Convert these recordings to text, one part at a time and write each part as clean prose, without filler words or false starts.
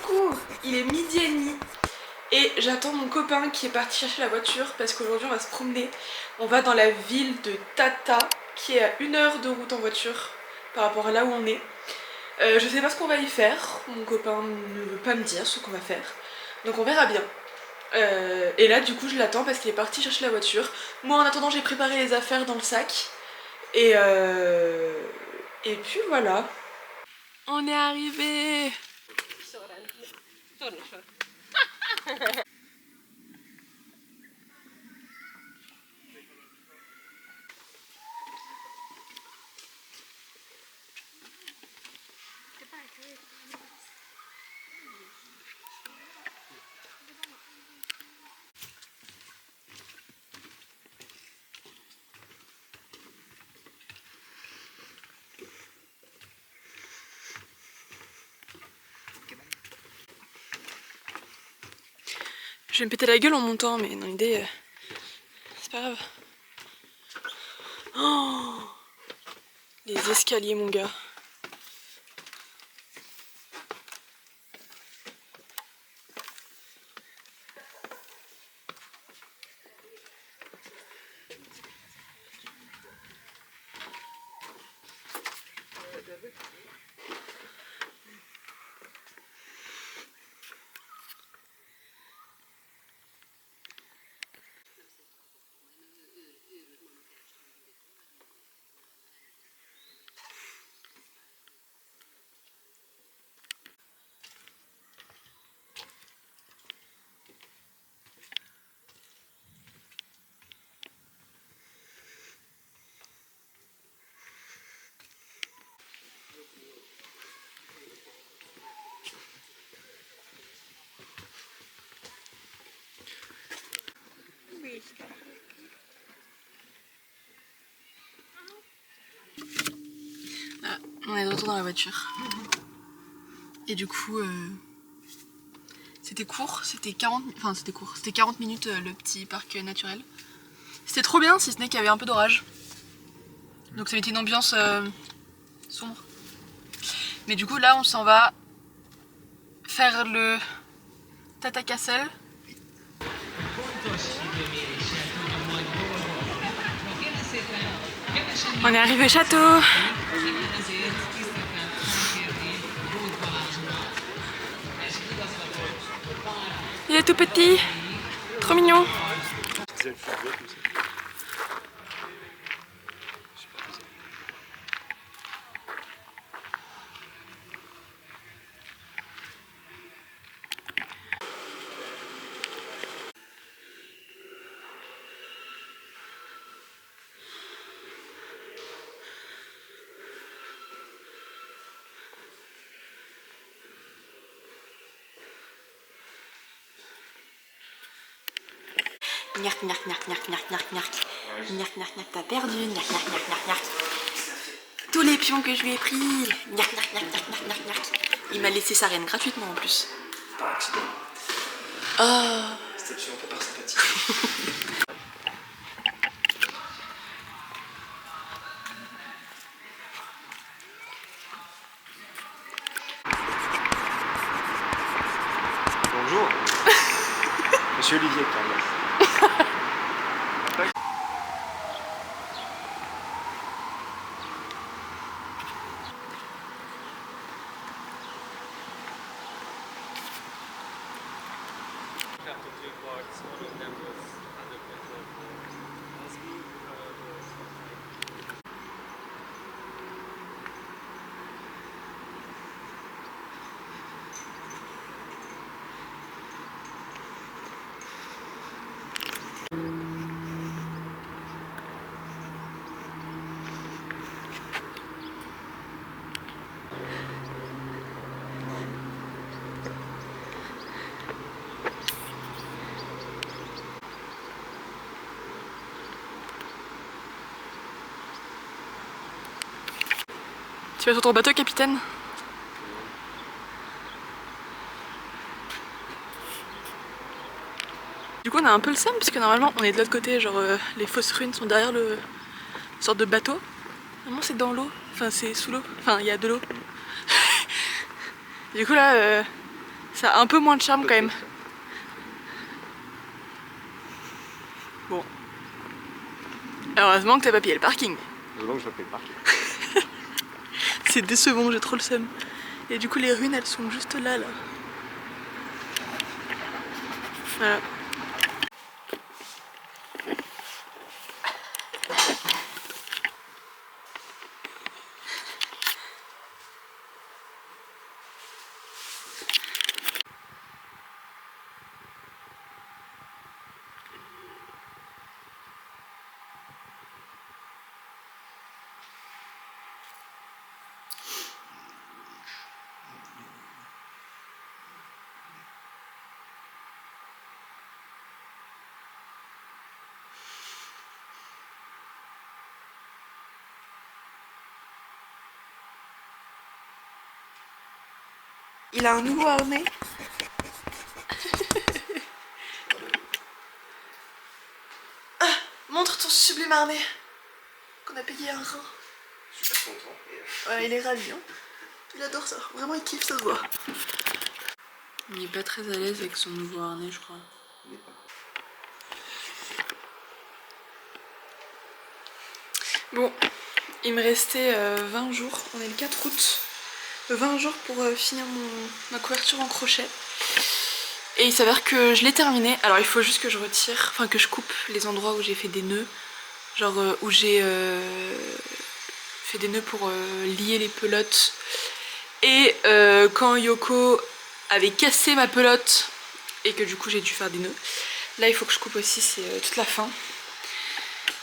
Coucou, il est 12h30 et j'attends mon copain qui est parti chercher la voiture parce qu'aujourd'hui on va se promener. On va dans la ville de Tata qui est à 1 heure de route en voiture par rapport à là où on est. Je sais pas ce qu'on va y faire, mon copain ne veut pas me dire ce qu'on va faire, donc on verra bien. Et là du coup je l'attends parce qu'il est parti chercher la voiture. Moi en attendant j'ai préparé les affaires dans le sac et puis voilà. On est arrivé. Je vais me péter la gueule en montant, mais dans l'idée, c'est pas grave. Oh, les escaliers, mon gars. Ah, on est de retour dans la voiture. Et du coup, c'était court, c'était 40 minutes le petit parc naturel. C'était trop bien, si ce n'est qu'il y avait un peu d'orage. Donc ça mettait une ambiance sombre. Mais du coup là on s'en va faire le Tata Castle. On est arrivé au château. Il est tout petit, trop mignon. Gnark, gnark, gnark, gnark, gnark, gnark, gnark. Gnark, gnark, gnark, t'as perdu. Gnark, gnark, gnark, gnark, gnark. Tous les pions que je lui ai pris. Gnark, gnark, gnark, gnark, gnark, gnark, gnark. Il m'a laissé sa reine gratuitement en plus. Par accident. Oh. C'était absolument pas par sympathie. Bonjour. Monsieur Olivier Carlos. Tu vas sur ton bateau, capitaine? Du coup on a un peu le seum parce que normalement on est de l'autre côté, genre les fausses ruines sont derrière le sorte de bateau. Normalement c'est dans l'eau, enfin c'est sous l'eau, enfin il y a de l'eau. Du coup là Ça a un peu moins de charme quand même. Bon. Heureusement que t'as pas payé le parking. Heureusement que je paye le parking. C'est décevant, j'ai trop le seum. Et du coup les ruines elles sont juste là. Voilà. Il a un nouveau harnais. Ah, montre ton sublime harnais. Qu'on a payé un rein. Super content. Ouais, il est ravi. Hein. Il adore ça. Vraiment, il kiffe, ça se voit. Il est pas très à l'aise avec son nouveau harnais, je crois. Bon, il me restait 20 jours. On est le 4 août. 20 jours pour finir ma couverture en crochet. Et il s'avère que je l'ai terminé. Alors il faut juste que je retire, enfin que je coupe les endroits où j'ai fait des nœuds. Genre où j'ai fait des nœuds pour lier les pelotes. Et quand Yoko avait cassé ma pelote et que du coup j'ai dû faire des nœuds. Là il faut que je coupe aussi, c'est toute la fin.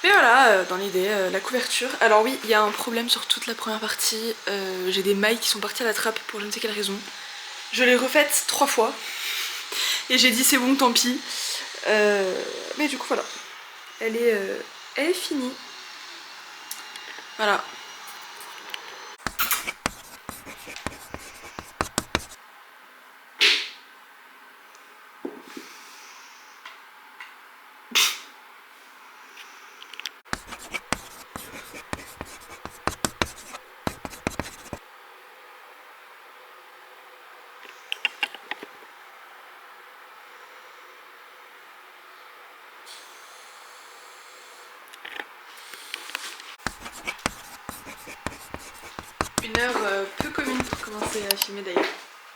Mais voilà, dans l'idée, la couverture. Alors oui, il y a un problème sur toute la première partie. J'ai des mailles qui sont parties à la trappe pour je ne sais quelle raison. Je l'ai refaite 3 fois. Et j'ai dit c'est bon, tant pis. Mais du coup voilà. Elle est finie. Voilà. Une heure peu commune pour commencer à filmer d'ailleurs.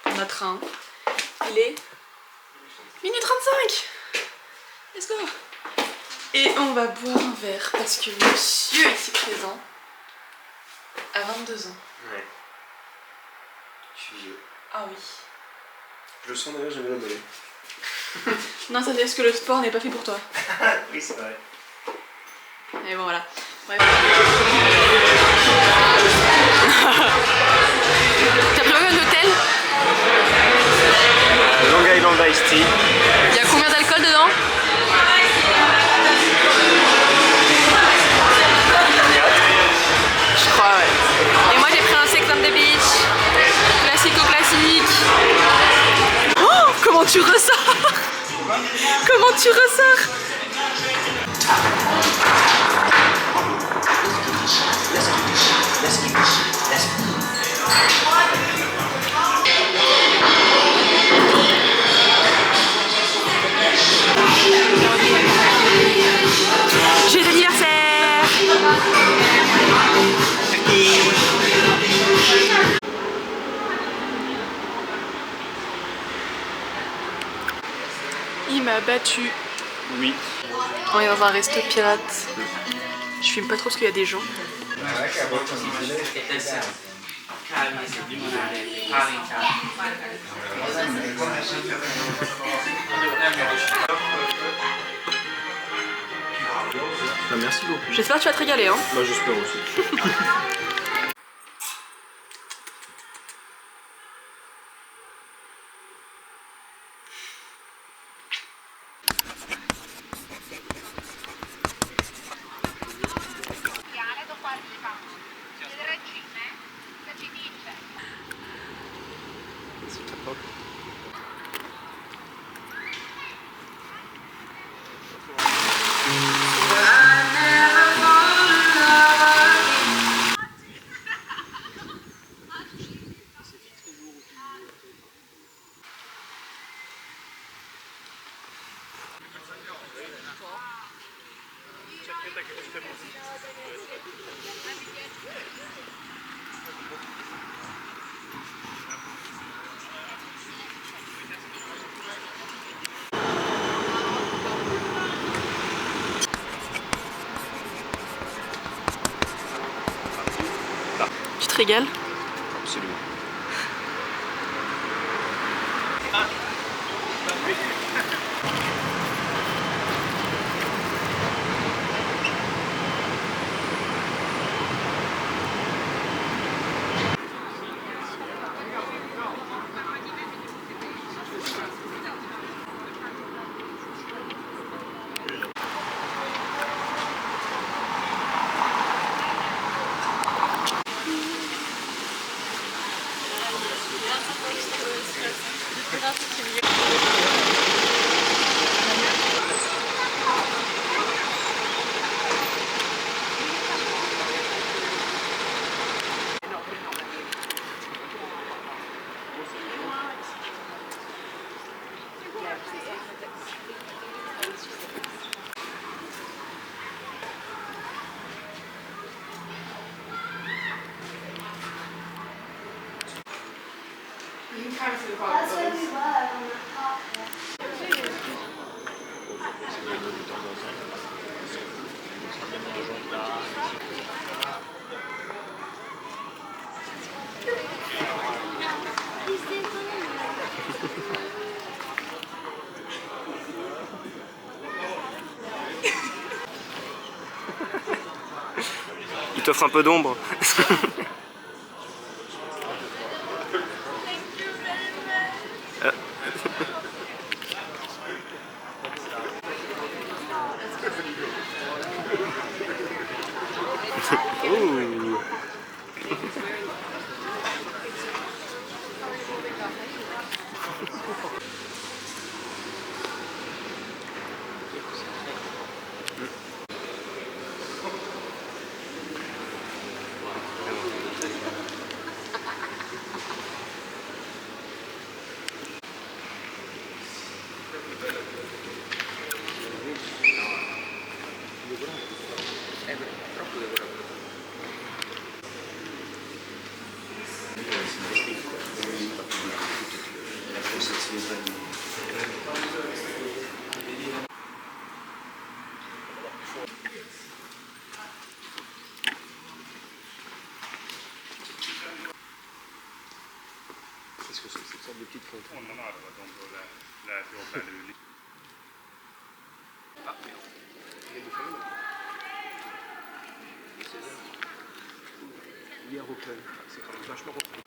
On a train. Il est minuit 35. Let's go. Et on va boire un verre parce que monsieur ici présent a 22 ans. Ouais. Je suis vieux. Ah oui. Je le sens d'ailleurs, j'aime la monnaie. Non, ça veut dire que le sport n'est pas fait pour toi. Oui, c'est vrai. Mais bon, voilà. Bref. T'as pris combien d'hôtel? Long Island Iced Tea. Il y a combien d'alcool dedans? Je crois, ouais. Et moi j'ai pris un Sex on the Beach. Classico-classique. Oh, comment tu ressors? Comment tu ressors? Joyeux anniversaire! Il m'a battu. Oui. On est dans un resto pirate. Je filme pas trop parce qu'il y a des gens. Bah, merci beaucoup. J'espère que tu vas te régaler, hein. Bah, j'espère aussi. Tu te régales? Absolument. That's where we were on that park there. Il t'offre un peu d'ombre. Ouh. Qu'est-ce que c'est que cette sorte de petite fontaine? Ah, merde. Il y a des familles. Hier au club. C'est quand même vachement repris.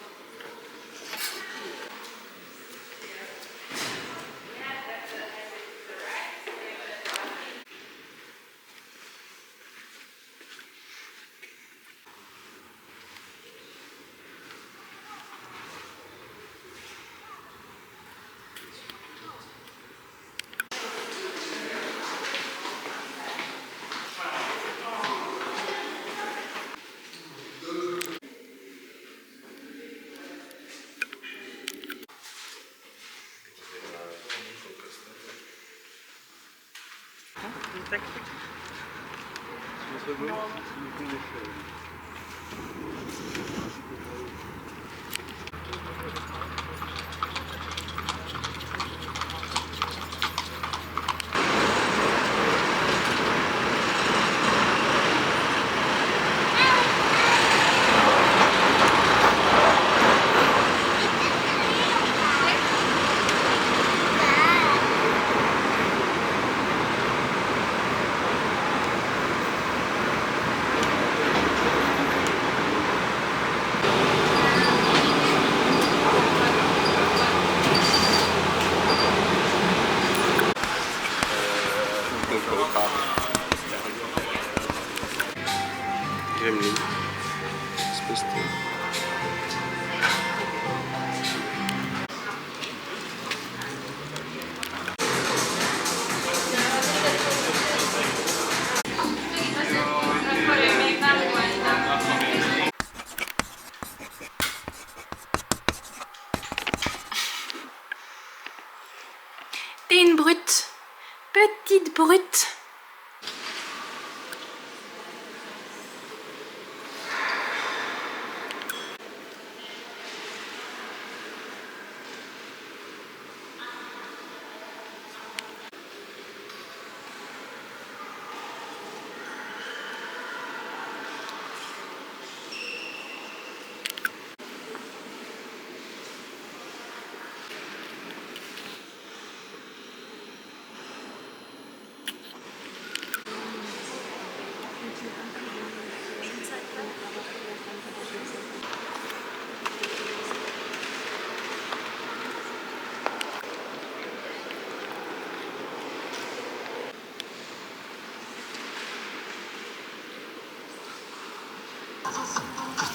Gremlin. Space Team. T'es une brute, petite brute.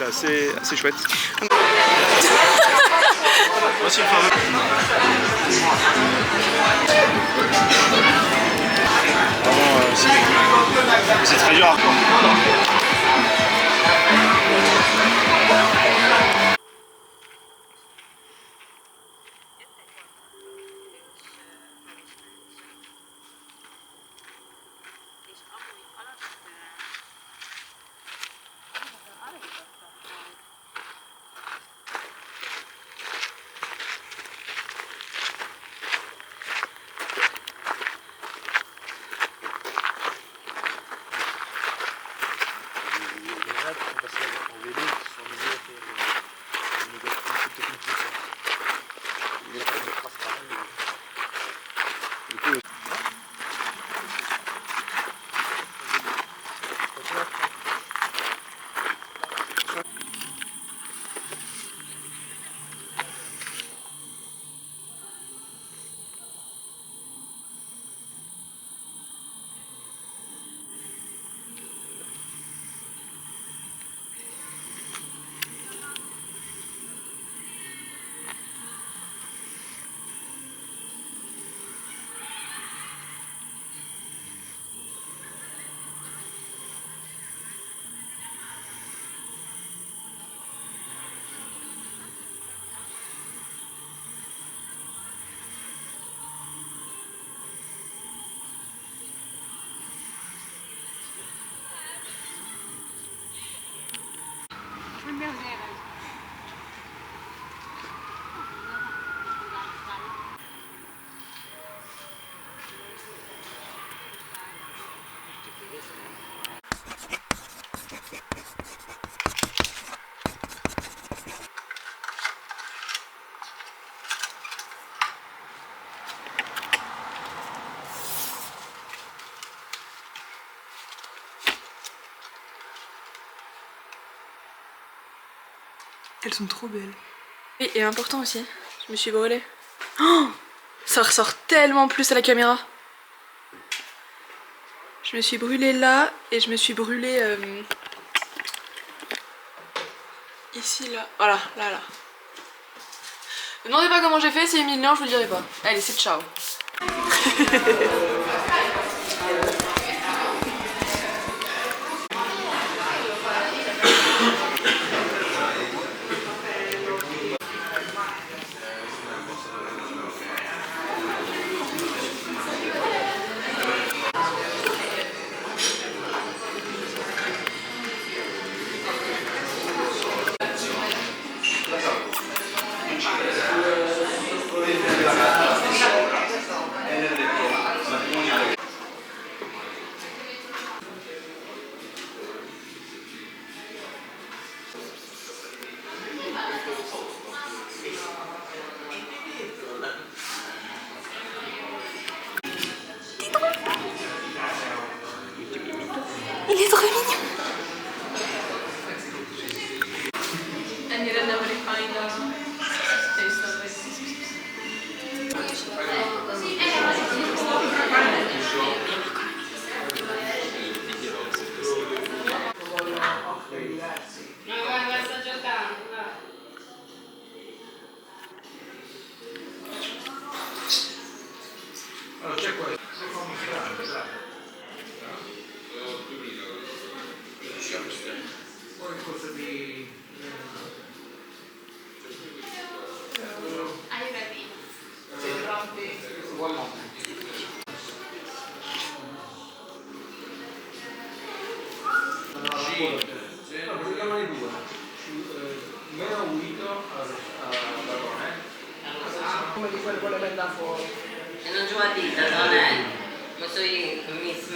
c'était assez chouette. Voici le fameux. Vraiment, c'est très dur à reprendre. Elles sont trop belles. Et important aussi, je me suis brûlée. Oh, ça ressort tellement plus à la caméra. Je me suis brûlée là et je me suis brûlée ici, là. Voilà, là. Ne demandez pas comment j'ai fait, c'est Emilien, je vous le dirai pas. Allez, c'est ciao. Il est trop mignon. E non ci va a dita, non è? Ma so io, mezzi.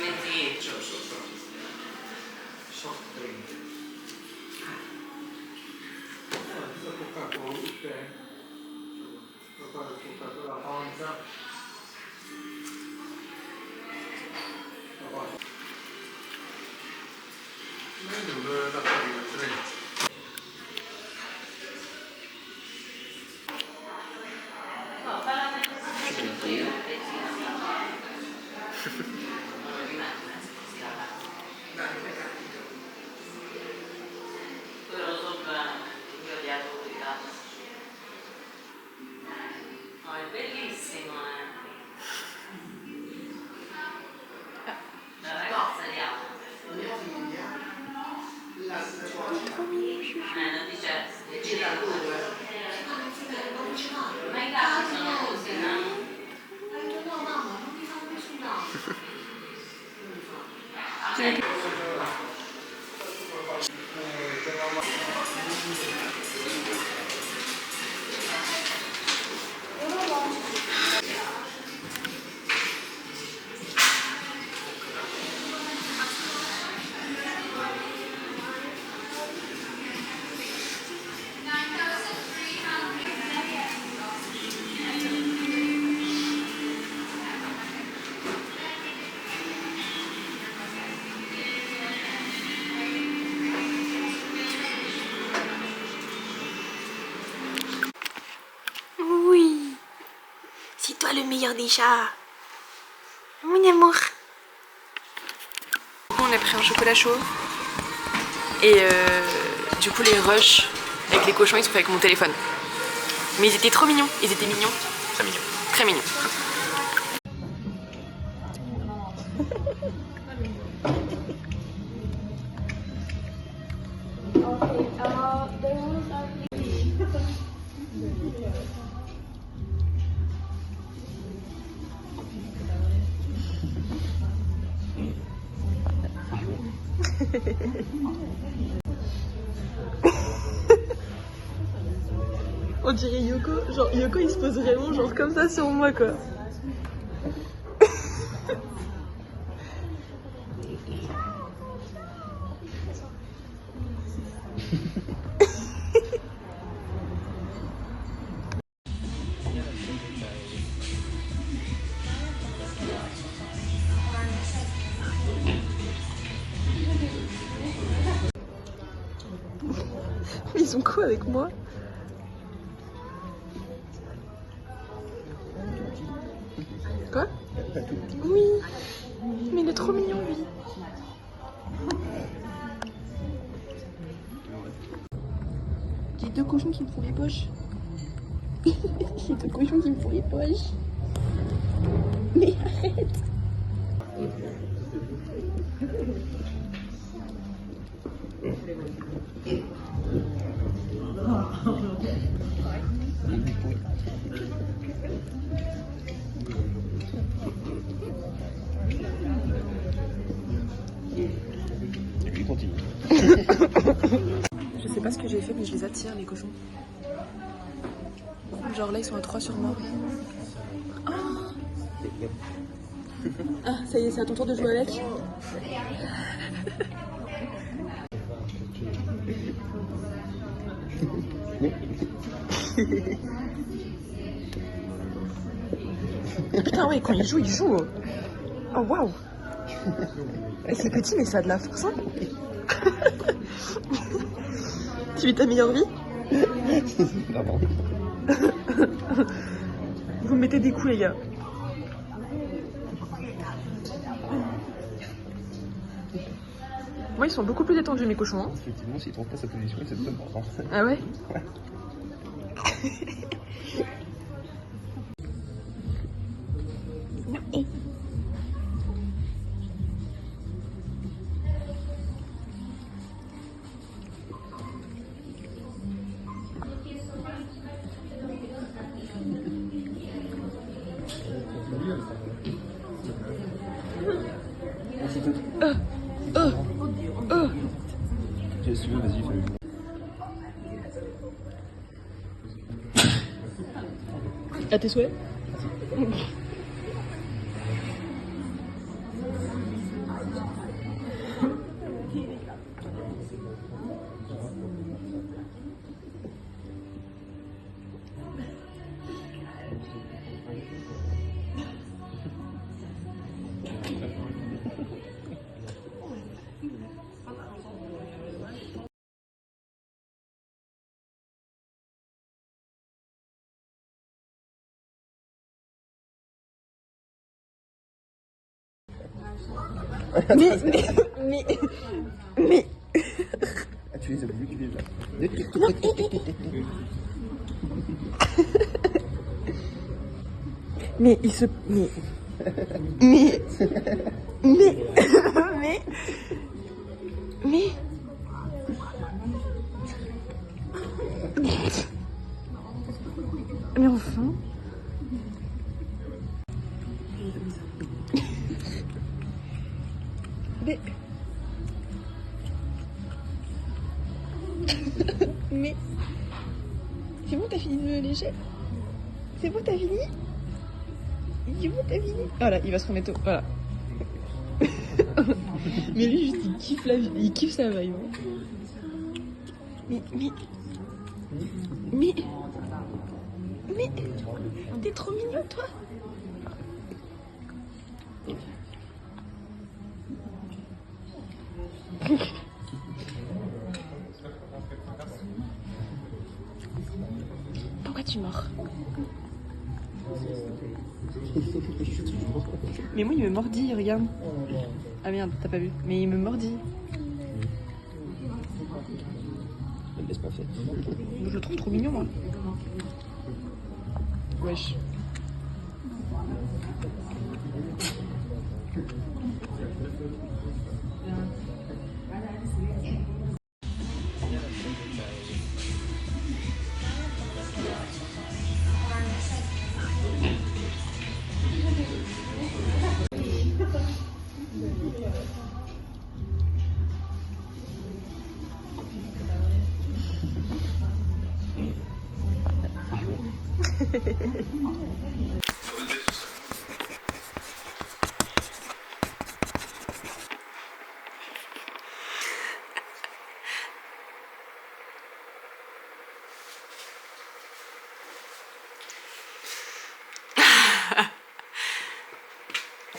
Oui, c'est toi le meilleur des chats. Mon amour. On a pris un chocolat chaud. Et du coup les rushs avec les cochons ils sont faits avec mon téléphone. Mais ils étaient trop mignons, ils étaient mignons. Très mignon. Très mignons. On dirait Yoko, genre Yoko il se pose vraiment genre comme ça sur moi quoi. Ils sont quoi avec moi? Quoi? Oui, mais il est trop mignon lui. J'ai deux cochons qui me font les poches. J'ai deux cochons qui me font les poches. Mais arrête. Et lui continue. Je sais pas ce que j'ai fait mais je les attire les cochons. Genre là ils sont à 3 sur moi. Oh. Ah ça y est c'est à ton tour de jouer avec. Putain ouais quand il joue il joue. Oh waouh. C'est petit mais ça a de la force hein. Tu vis ta meilleure vie? Vous me mettez des coups les gars. Moi ils sont beaucoup plus détendus mes cochons hein. Effectivement, s'il trouve pas sa position, il se donne par contre. Ah ouais? Si tu veux, vas-y, fais-le. À tes souhaits. Mais. Ah, tu les as voulu déjà. Mais il se. Mais. Mais enfin. Mais. léger. C'est bon, t'as fini? C'est bon, t'as fini? Voilà, il va se remettre au... Voilà. Mais lui, juste, il kiffe la vie. Il kiffe sa vibe. Mais... T'es trop mignon, toi. Pourquoi tu mords? Mais moi il me mordit, regarde. Ah merde, t'as pas vu. Mais il me mordit. Ne me laisse pas faire. Je le trouve trop mignon, moi. Wesh.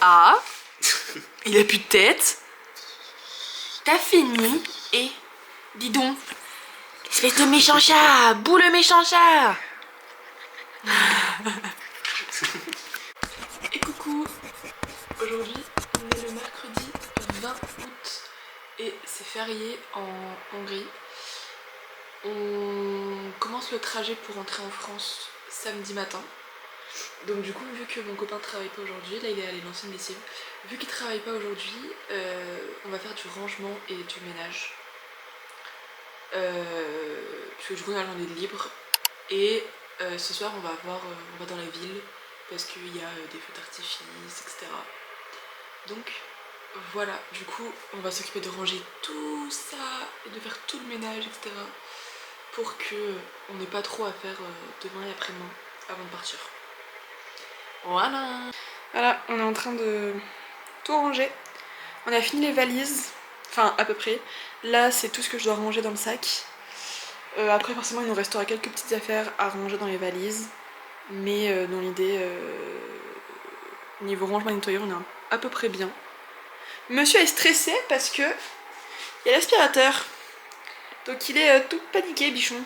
Ah, il a plus de tête. T'as fini. Et dis donc, espèce de méchant chat, boule le méchant chat. Et coucou. Aujourd'hui, on est le mercredi 20 août et c'est férié en Hongrie. On commence le trajet pour rentrer en France samedi matin. Donc du coup, vu que mon copain travaille pas aujourd'hui, là il est allé lancer une lessive, vu qu'il travaille pas aujourd'hui, on va faire du rangement et du ménage. Parce que du coup on a la journée libre. Et ce soir on va dans la ville parce qu'il y a des feux d'artifice, etc. Donc voilà, du coup on va s'occuper de ranger tout ça et de faire tout le ménage, etc. Pour que on n'ait pas trop à faire demain et après-demain avant de partir. Voilà. Voilà, on est en train de tout ranger. On a fini les valises, enfin à peu près. Là c'est tout ce que je dois ranger dans le sac. Après forcément il nous restera quelques petites affaires à ranger dans les valises. Mais dans l'idée, niveau rangement et nettoyeur, on est à peu près bien. Monsieur est stressé parce que il y a l'aspirateur. Donc il est tout paniqué, bichon.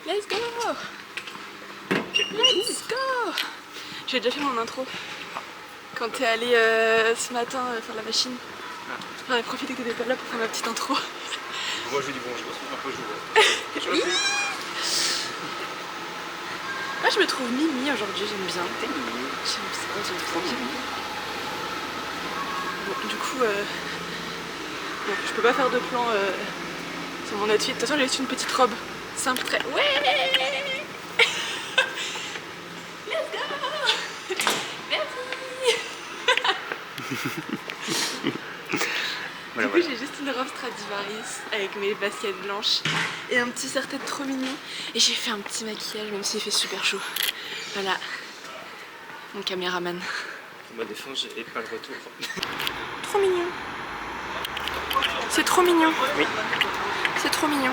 Let's go! Let's go! J'ai déjà fait mon intro. Quand t'es allé ce matin faire la machine. J'en ai profité que t'étais pas là pour faire ma petite intro. Moi je lui dis bonjour, un peu jour. Moi je me trouve mimi aujourd'hui, j'aime bien. T'es mimi. J'aime bien. Bon, du coup, bon, je peux pas faire de plan sur mon outfit. De toute façon, j'ai juste une petite robe simple, très. Ouais! Let's go! Merci! Du coup, j'ai juste une robe Stradivarius avec mes baskets blanches et un petit serre-tête trop mignon. Et j'ai fait un petit maquillage, même s'il fait super chaud. Voilà, mon caméraman. Pour ma défense, j'ai pas le retour. Trop mignon. C'est trop mignon. Oui. C'est trop mignon.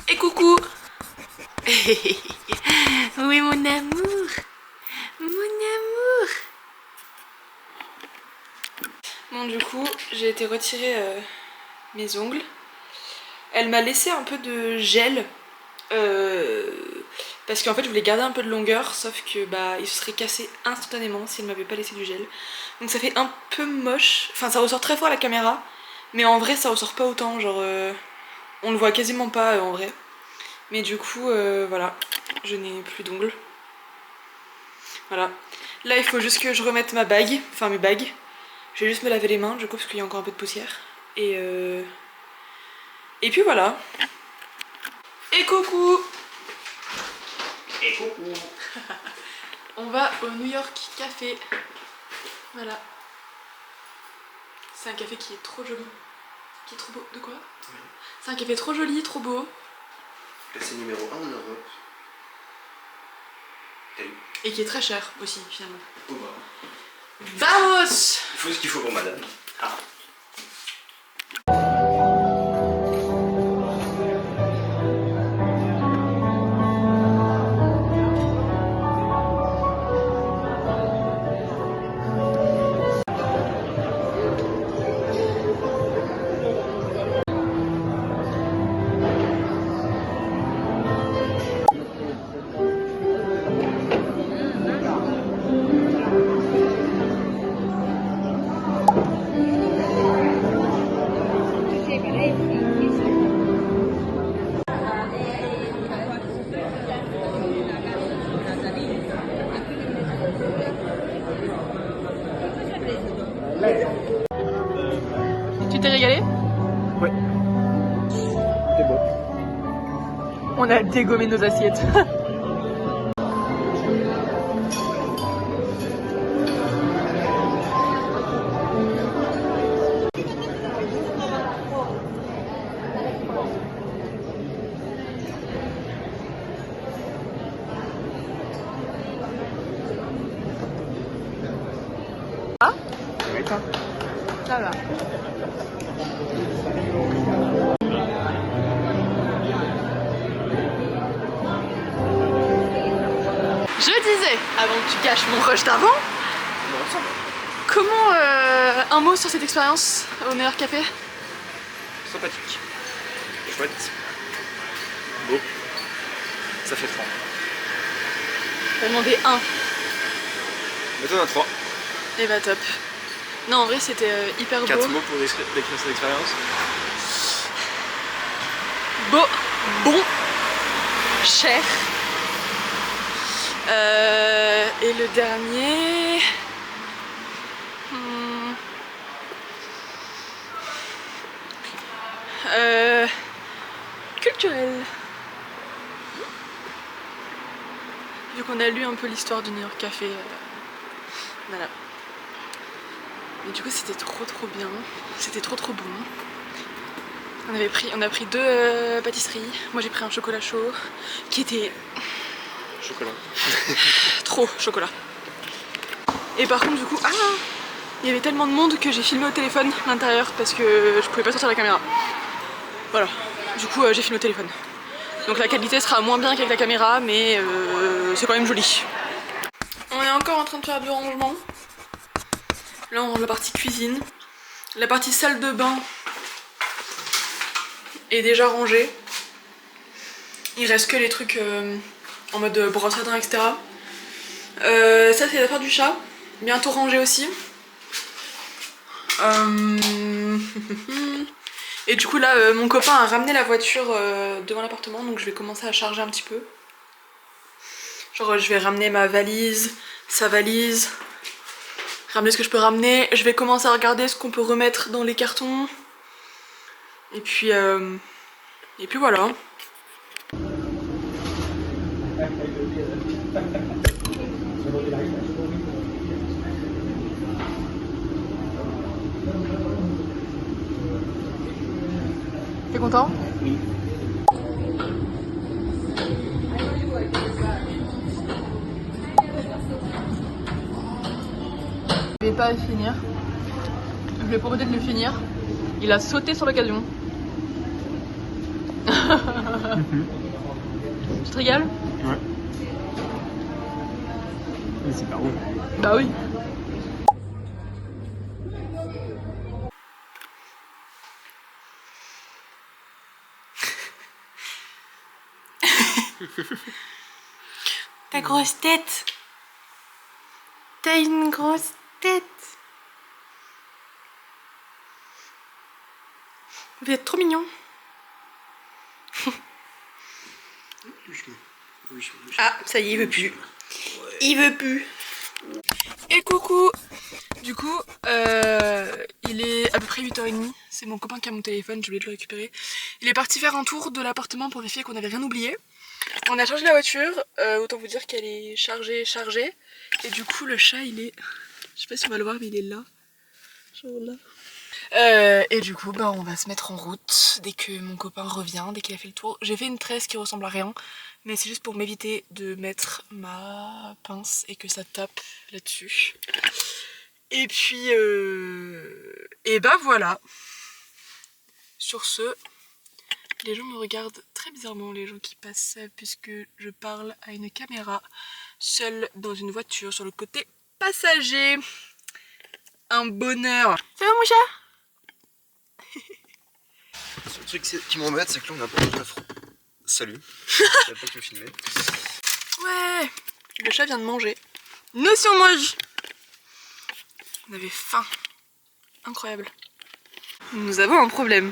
Et coucou. Oui mon amour. Mon amour. Bon du coup j'ai été retirer mes ongles. Elle m'a laissé un peu de gel parce qu'en fait je voulais garder un peu de longueur, sauf que bah il se serait cassé instantanément si elle m'avait pas laissé du gel. Donc ça fait un peu moche, enfin ça ressort très fort à la caméra, mais en vrai ça ressort pas autant, genre on le voit quasiment pas en vrai. Mais du coup voilà, je n'ai plus d'ongles. Voilà. Là il faut juste que je remette ma bague, enfin mes bagues. Je vais juste me laver les mains du coup parce qu'il y a encore un peu de poussière. Et puis voilà. Et coucou. Et coucou. On va au New York Café. Voilà. C'est un café qui est trop joli. Qui est trop beau. De quoi? Oui. C'est un café trop joli, trop beau. Classé numéro 1 en Europe. T'as eu? Et qui est très cher aussi finalement. Oh bah. Vamos! Il faut ce qu'il faut pour madame. Ah. Tu t'es régalé? Ouais. C'est bon. On a dégommé nos assiettes. Ah? Oui, toi. Ça va. Je disais, avant que tu gâches mon rush d'avant, Non, ça va. comment un mot sur cette expérience au New York Café? Sympathique. Chouette. Beau. Ça fait 30. On va demander un. Mais t'en as 3. Et bah top. Non en vrai c'était hyper 4 beau. mots pour décrire cette expérience. Beau, bon, cher. Et le dernier... culturel. Vu qu'on a lu un peu l'histoire du New York Café. Voilà. Mais du coup c'était trop bien. C'était trop bon. On a pris 2 pâtisseries. Moi j'ai pris un chocolat chaud qui était Chocolat. trop chocolat. Et par contre du coup, il y avait tellement de monde que j'ai filmé au téléphone l'intérieur parce que je pouvais pas sortir la caméra. Voilà. Du coup j'ai filmé au téléphone. Donc la qualité sera moins bien qu'avec la caméra, mais c'est quand même joli. On est encore en train de faire du rangement. Là on range la partie cuisine. La partie salle de bain est déjà rangée. Il reste que les trucs en mode brosse à dents, etc. Ça c'est l'affaire du chat. Bientôt rangé aussi. Et du coup là mon copain a ramené la voiture devant l'appartement, donc je vais commencer à charger un petit peu. Genre je vais ramener ma valise, sa valise, ramener ce que je peux ramener. Je vais commencer à regarder ce qu'on peut remettre dans les cartons. Et puis voilà. content? Oui. Je vais pas le finir. Je lui ai proposé de le finir. Il a sauté sur l'occasion. Tu te régales? Ouais. Mais c'est pas bon. Bah oui. Ta grosse tête. T'as une grosse tête. Vous êtes trop mignon. Ah, ça y est, il veut plus. Il veut plus. Et coucou. Du coup, il est à peu près 8h30. C'est mon copain qui a mon téléphone, j'ai oublié de le récupérer. Il est parti faire un tour de l'appartement pour vérifier qu'on n'avait rien oublié. On a chargé la voiture, autant vous dire qu'elle est chargée. Et du coup, le chat, il est... Je sais pas si on va le voir, mais il est là. Genre là. Et du coup, bah, on va se mettre en route dès que mon copain revient, dès qu'il a fait le tour. J'ai fait une tresse qui ressemble à rien, mais c'est juste pour m'éviter de mettre ma pince et que ça tape là-dessus. Et puis, et bah voilà. Sur ce, les gens me regardent très bizarrement, les gens qui passent, puisque je parle à une caméra seule dans une voiture sur le côté passager. Un bonheur. Ça va mon chat? Le truc qui m'embête, c'est que là on a pas de affront. Salut. Je savais pas que tu me filmais. Ouais. Le chat vient de manger. Notion mange. On avait faim. Incroyable. Nous avons un problème.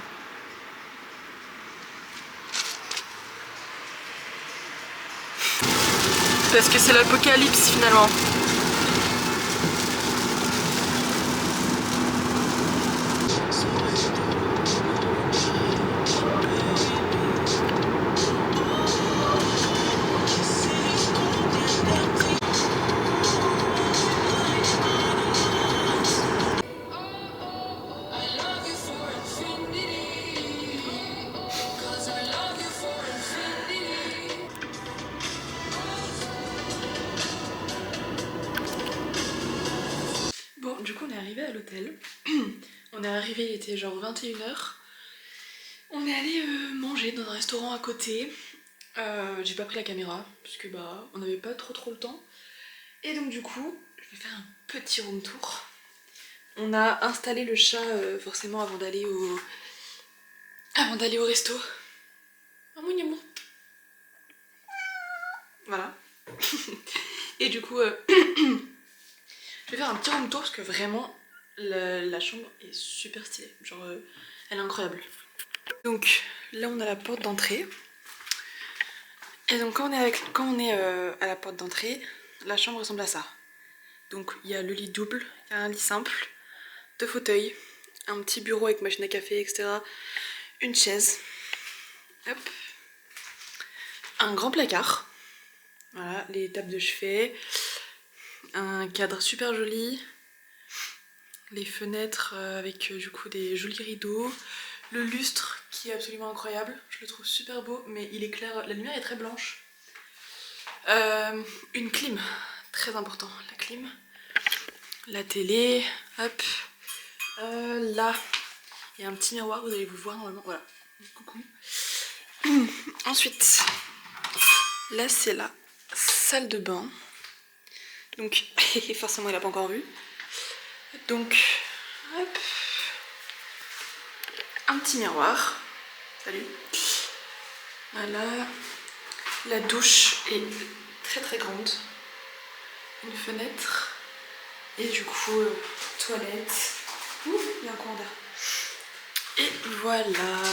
Parce que c'est l'apocalypse finalement. Bon, du coup on est arrivé à l'hôtel. On est arrivé, il était genre 21h. On est allé manger dans un restaurant à côté. J'ai pas pris la caméra parce que bah on n'avait pas trop le temps. Et donc du coup, je vais faire un petit room tour. On a installé le chat forcément avant d'aller au resto. Ah mon amour. Voilà. Et du coup, je vais faire un petit room tour parce que vraiment la chambre est super stylée. Genre, elle est incroyable. Donc là, on a la porte d'entrée. Et donc quand on est à la porte d'entrée, la chambre ressemble à ça. Donc il y a le lit double, il y a un lit simple, 2 fauteuils, un petit bureau avec machine à café, etc. Une chaise. Hop. Un grand placard. Voilà, les tables de chevet. Un cadre super joli. Les fenêtres avec du coup des jolis rideaux. Le lustre qui est absolument incroyable. Je le trouve super beau, mais il est clair. La lumière est très blanche. Une clim. Très important, la clim. La télé. Hop. Là, il y a un petit miroir, vous allez vous voir normalement. Voilà. Coucou. Ensuite, là c'est la salle de bain. Donc, forcément il n'a pas encore vu. Donc, hop. Un petit miroir. Salut. Voilà. La douche est très grande. Une fenêtre. Et du coup, toilette. Ouh, il y a un coin d'air. Et voilà.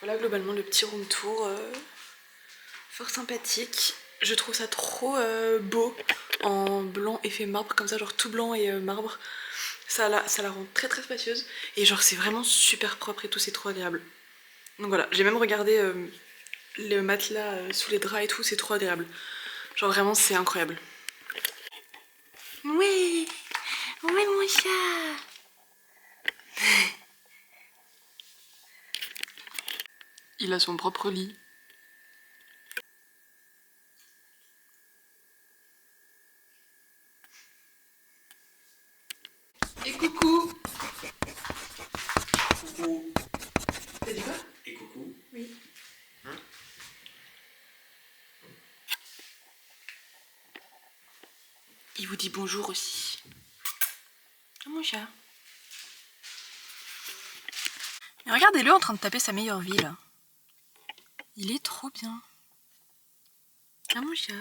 Voilà globalement le petit room tour. Fort sympathique. Je trouve ça trop beau en blanc effet marbre comme ça, genre tout blanc et marbre. Ça la rend très spacieuse et genre c'est vraiment super propre et tout, c'est trop agréable. Donc voilà, j'ai même regardé le matelas sous les draps et tout, c'est trop agréable. Genre vraiment c'est incroyable. Oui, oui mon chat. Il a son propre lit. Et coucou. Coucou. T'as dit quoi? Et coucou. Oui. Il vous dit bonjour aussi. Ah, mon chat. Mais regardez-le en train de taper sa meilleure vie là. Il est trop bien. Ah, mon chat.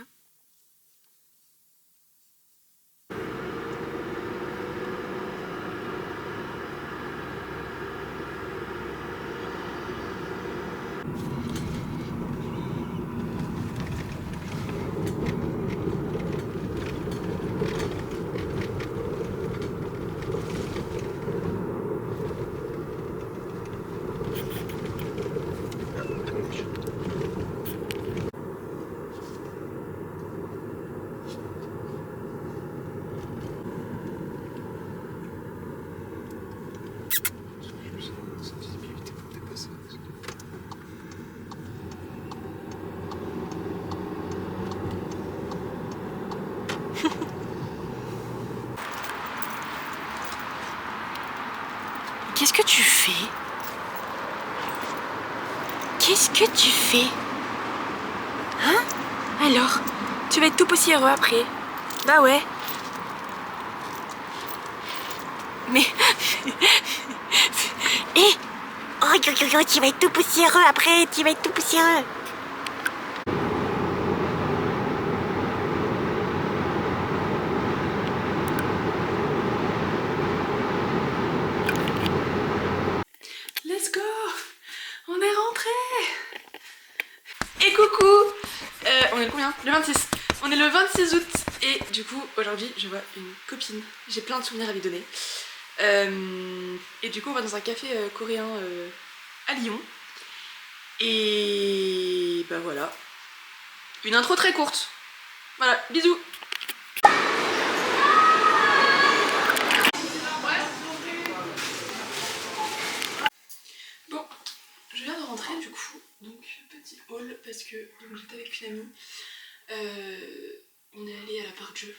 Qu'est-ce que tu fais? Qu'est-ce que tu fais? Hein? Alors, tu vas être tout poussiéreux après. Bah ouais. Mais... Eh! Oh, tu vas être tout poussiéreux après, tu vas être tout poussiéreux. Let's go! On est rentré! Et coucou! On est le combien? Le 26. On est le 26 août et du coup aujourd'hui je vois une copine. J'ai plein de souvenirs à lui donner. Et du coup on va dans un café coréen à Lyon. Et bah voilà. Une intro très courte. Voilà, bisous! Bon, je viens de rentrer du coup, donc petit haul parce que j'étais avec une amie. On est allé à la Park Dieu.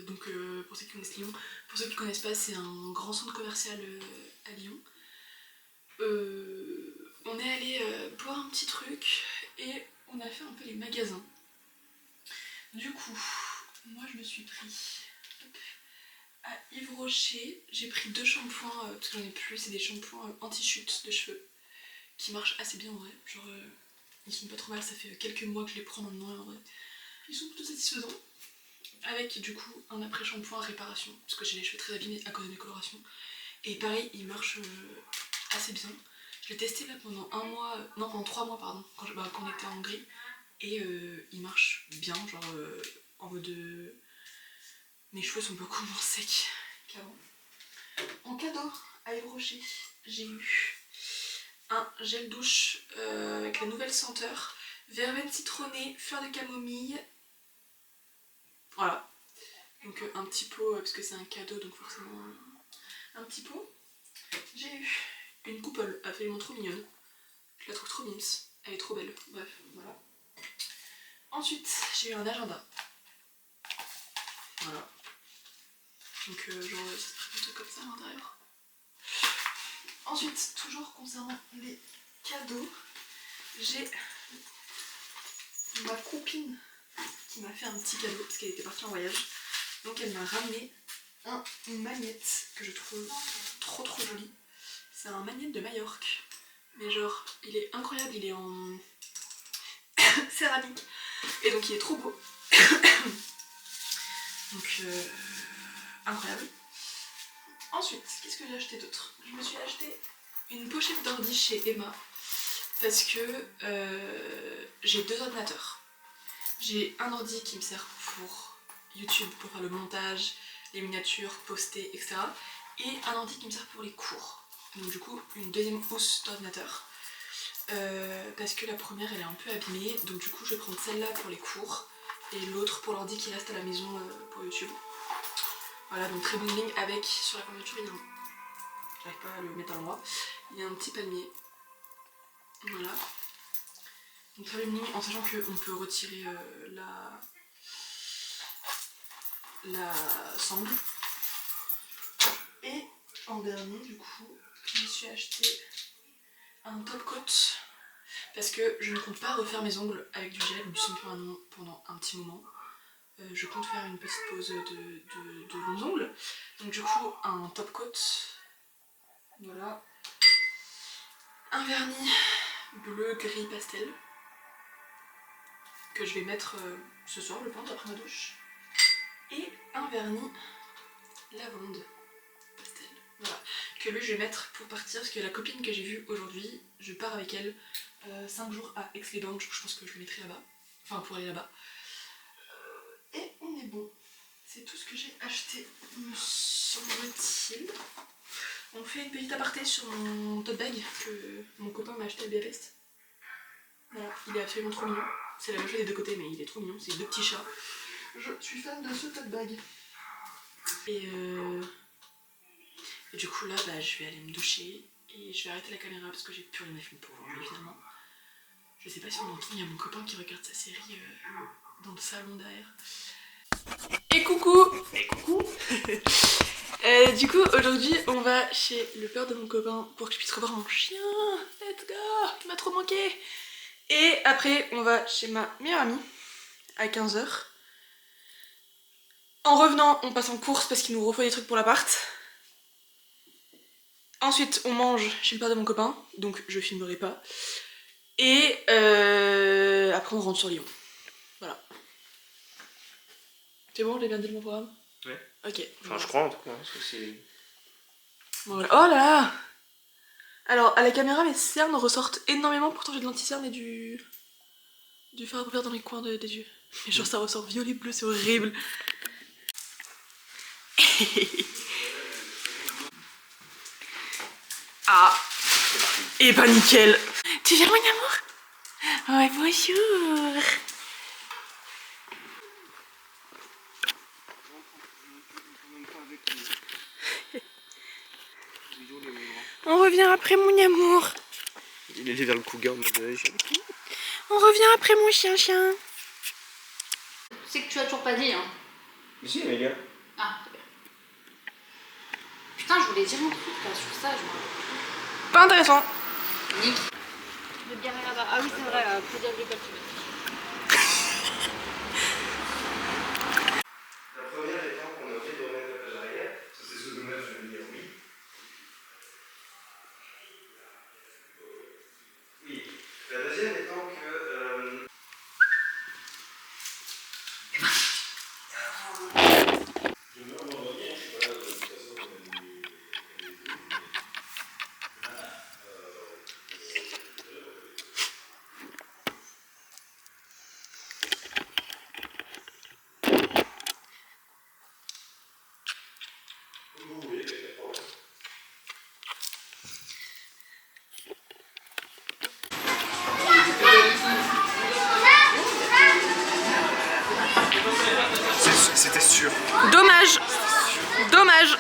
Donc pour ceux qui connaissent Lyon, pour ceux qui connaissent pas, c'est un grand centre commercial à Lyon. On est allé boire un petit truc et on a fait un peu les magasins. Du coup, moi je me suis pris à Yves Rocher, j'ai pris 2 shampoings parce que j'en ai plus, c'est des shampoings anti-chute de cheveux qui marchent assez bien en vrai. Genre ils sont pas trop mal, ça fait quelques mois que je les prends maintenant et en vrai ils sont plutôt satisfaisants. Avec du coup un après-shampoing réparation parce que j'ai les cheveux très abîmés à cause de mes colorations. Et pareil, il marche assez bien. Je l'ai testé là pendant 1 mois, non pendant 3 mois pardon, quand on était en Hongrie. Et il marche bien, genre en mode mes cheveux sont beaucoup moins secs qu'avant. En cadeau à Yves Rocher, j'ai eu un gel douche avec la nouvelle senteur verveine citronnée, fleur de camomille. Voilà. Donc un petit pot, parce que c'est un cadeau, donc forcément un petit pot. J'ai eu une coupole absolument trop mignonne. Je la trouve trop mimes. Elle est trop belle. Bref, voilà. Ensuite, j'ai eu un agenda. Voilà. Donc genre, ça se présente comme ça à l'intérieur. Ensuite, toujours concernant les cadeaux, j'ai ma copine qui m'a fait un petit cadeau parce qu'elle était partie en voyage. Donc elle m'a ramené une magnette que je trouve trop jolie. C'est un magnette de Majorque. Mais genre, il est incroyable, il est en céramique. Et donc il est trop beau. Donc incroyable. Ensuite, qu'est-ce que j'ai acheté d'autre? Je me suis acheté une pochette d'ordi chez Emma. Parce que j'ai 2 ordinateurs. J'ai un ordi qui me sert pour YouTube, pour faire le montage, les miniatures, poster, etc. Et un ordi qui me sert pour les cours. Donc du coup, une deuxième housse d'ordinateur. Parce que la première elle est un peu abîmée, donc du coup je vais prendre celle-là pour les cours et l'autre pour l'ordi qui reste à la maison pour YouTube. Voilà, donc très bonne ligne avec, sur la fermeture il y a un... J'arrive pas à le mettre à l'endroit. Il y a un petit palmier. Voilà. Donc très mignon, en sachant qu'on peut retirer la sangle. Et en dernier, du coup, je me suis acheté un top coat parce que je ne compte pas refaire mes ongles avec du gel ou du shampoing pendant un petit moment. Je compte faire une petite pause de longs ongles. Donc du coup, un top coat. Voilà. Un vernis bleu gris pastel que je vais mettre ce soir, je pense, après ma douche. Et un vernis lavande pastel. Voilà. Que lui je vais mettre pour partir parce que la copine que j'ai vue aujourd'hui, je pars avec elle 5 jours à Aix-les-Bains, je pense que je le mettrai là-bas. Enfin pour aller là-bas. Et on est bon. C'est tout ce que j'ai acheté, me semble-t-il. On fait une petite aparté sur mon tote bag que mon copain m'a acheté à Budapest. Voilà, il est absolument trop mignon. C'est la même chose des deux côtés, mais il est trop mignon. C'est deux petits chats. Je suis fan de ce tote bag. Et du coup là, je vais aller me doucher et je vais arrêter la caméra parce que j'ai plus rien à filmer pour aujourd'hui finalement. Je sais pas si on entend, il y a mon copain qui regarde sa série dans le salon derrière. Et coucou! Et coucou! Du coup, aujourd'hui, on va chez le père de mon copain pour que je puisse revoir mon chien. Let's go! Il m'a trop manqué! Et après, on va chez ma meilleure amie à 15 h. En revenant, on passe en course parce qu'il nous refaut des trucs pour l'appart. Ensuite, on mange chez le père de mon copain, donc je filmerai pas. Et après, on rentre sur Lyon. Voilà. C'est bon, j'ai bien dit mon programme? Ouais. Ok. Enfin, je crois en tout cas, parce que c'est. Bon, voilà. Oh là là! Alors, à la caméra, mes cernes ressortent énormément, pourtant j'ai de l'anti-cerne et du fard à paupières dans les coins des yeux. Et genre, ça ressort violet bleu, c'est horrible. Ah! Et bah, nickel! Tu viens, mon amour? Ouais, bonjour! On revient après mon amour. Il est allé vers le cougar en mode On revient après mon chien. C'est que tu as toujours pas dit, hein. Mais si, les gars. Ah, c'est bien. Putain, je voulais dire un truc là sur ça, je me... Pas intéressant. Nick. Le garer là-bas. Ah oui, c'est vrai, Crédit Agricole, tu m'as La première étant qu'on a fait de remettre la plage arrière. Ça c'est ce dommage, je vais dire oui. Oui. La deuxième étant que... C'était sûr. Dommage. Dommage.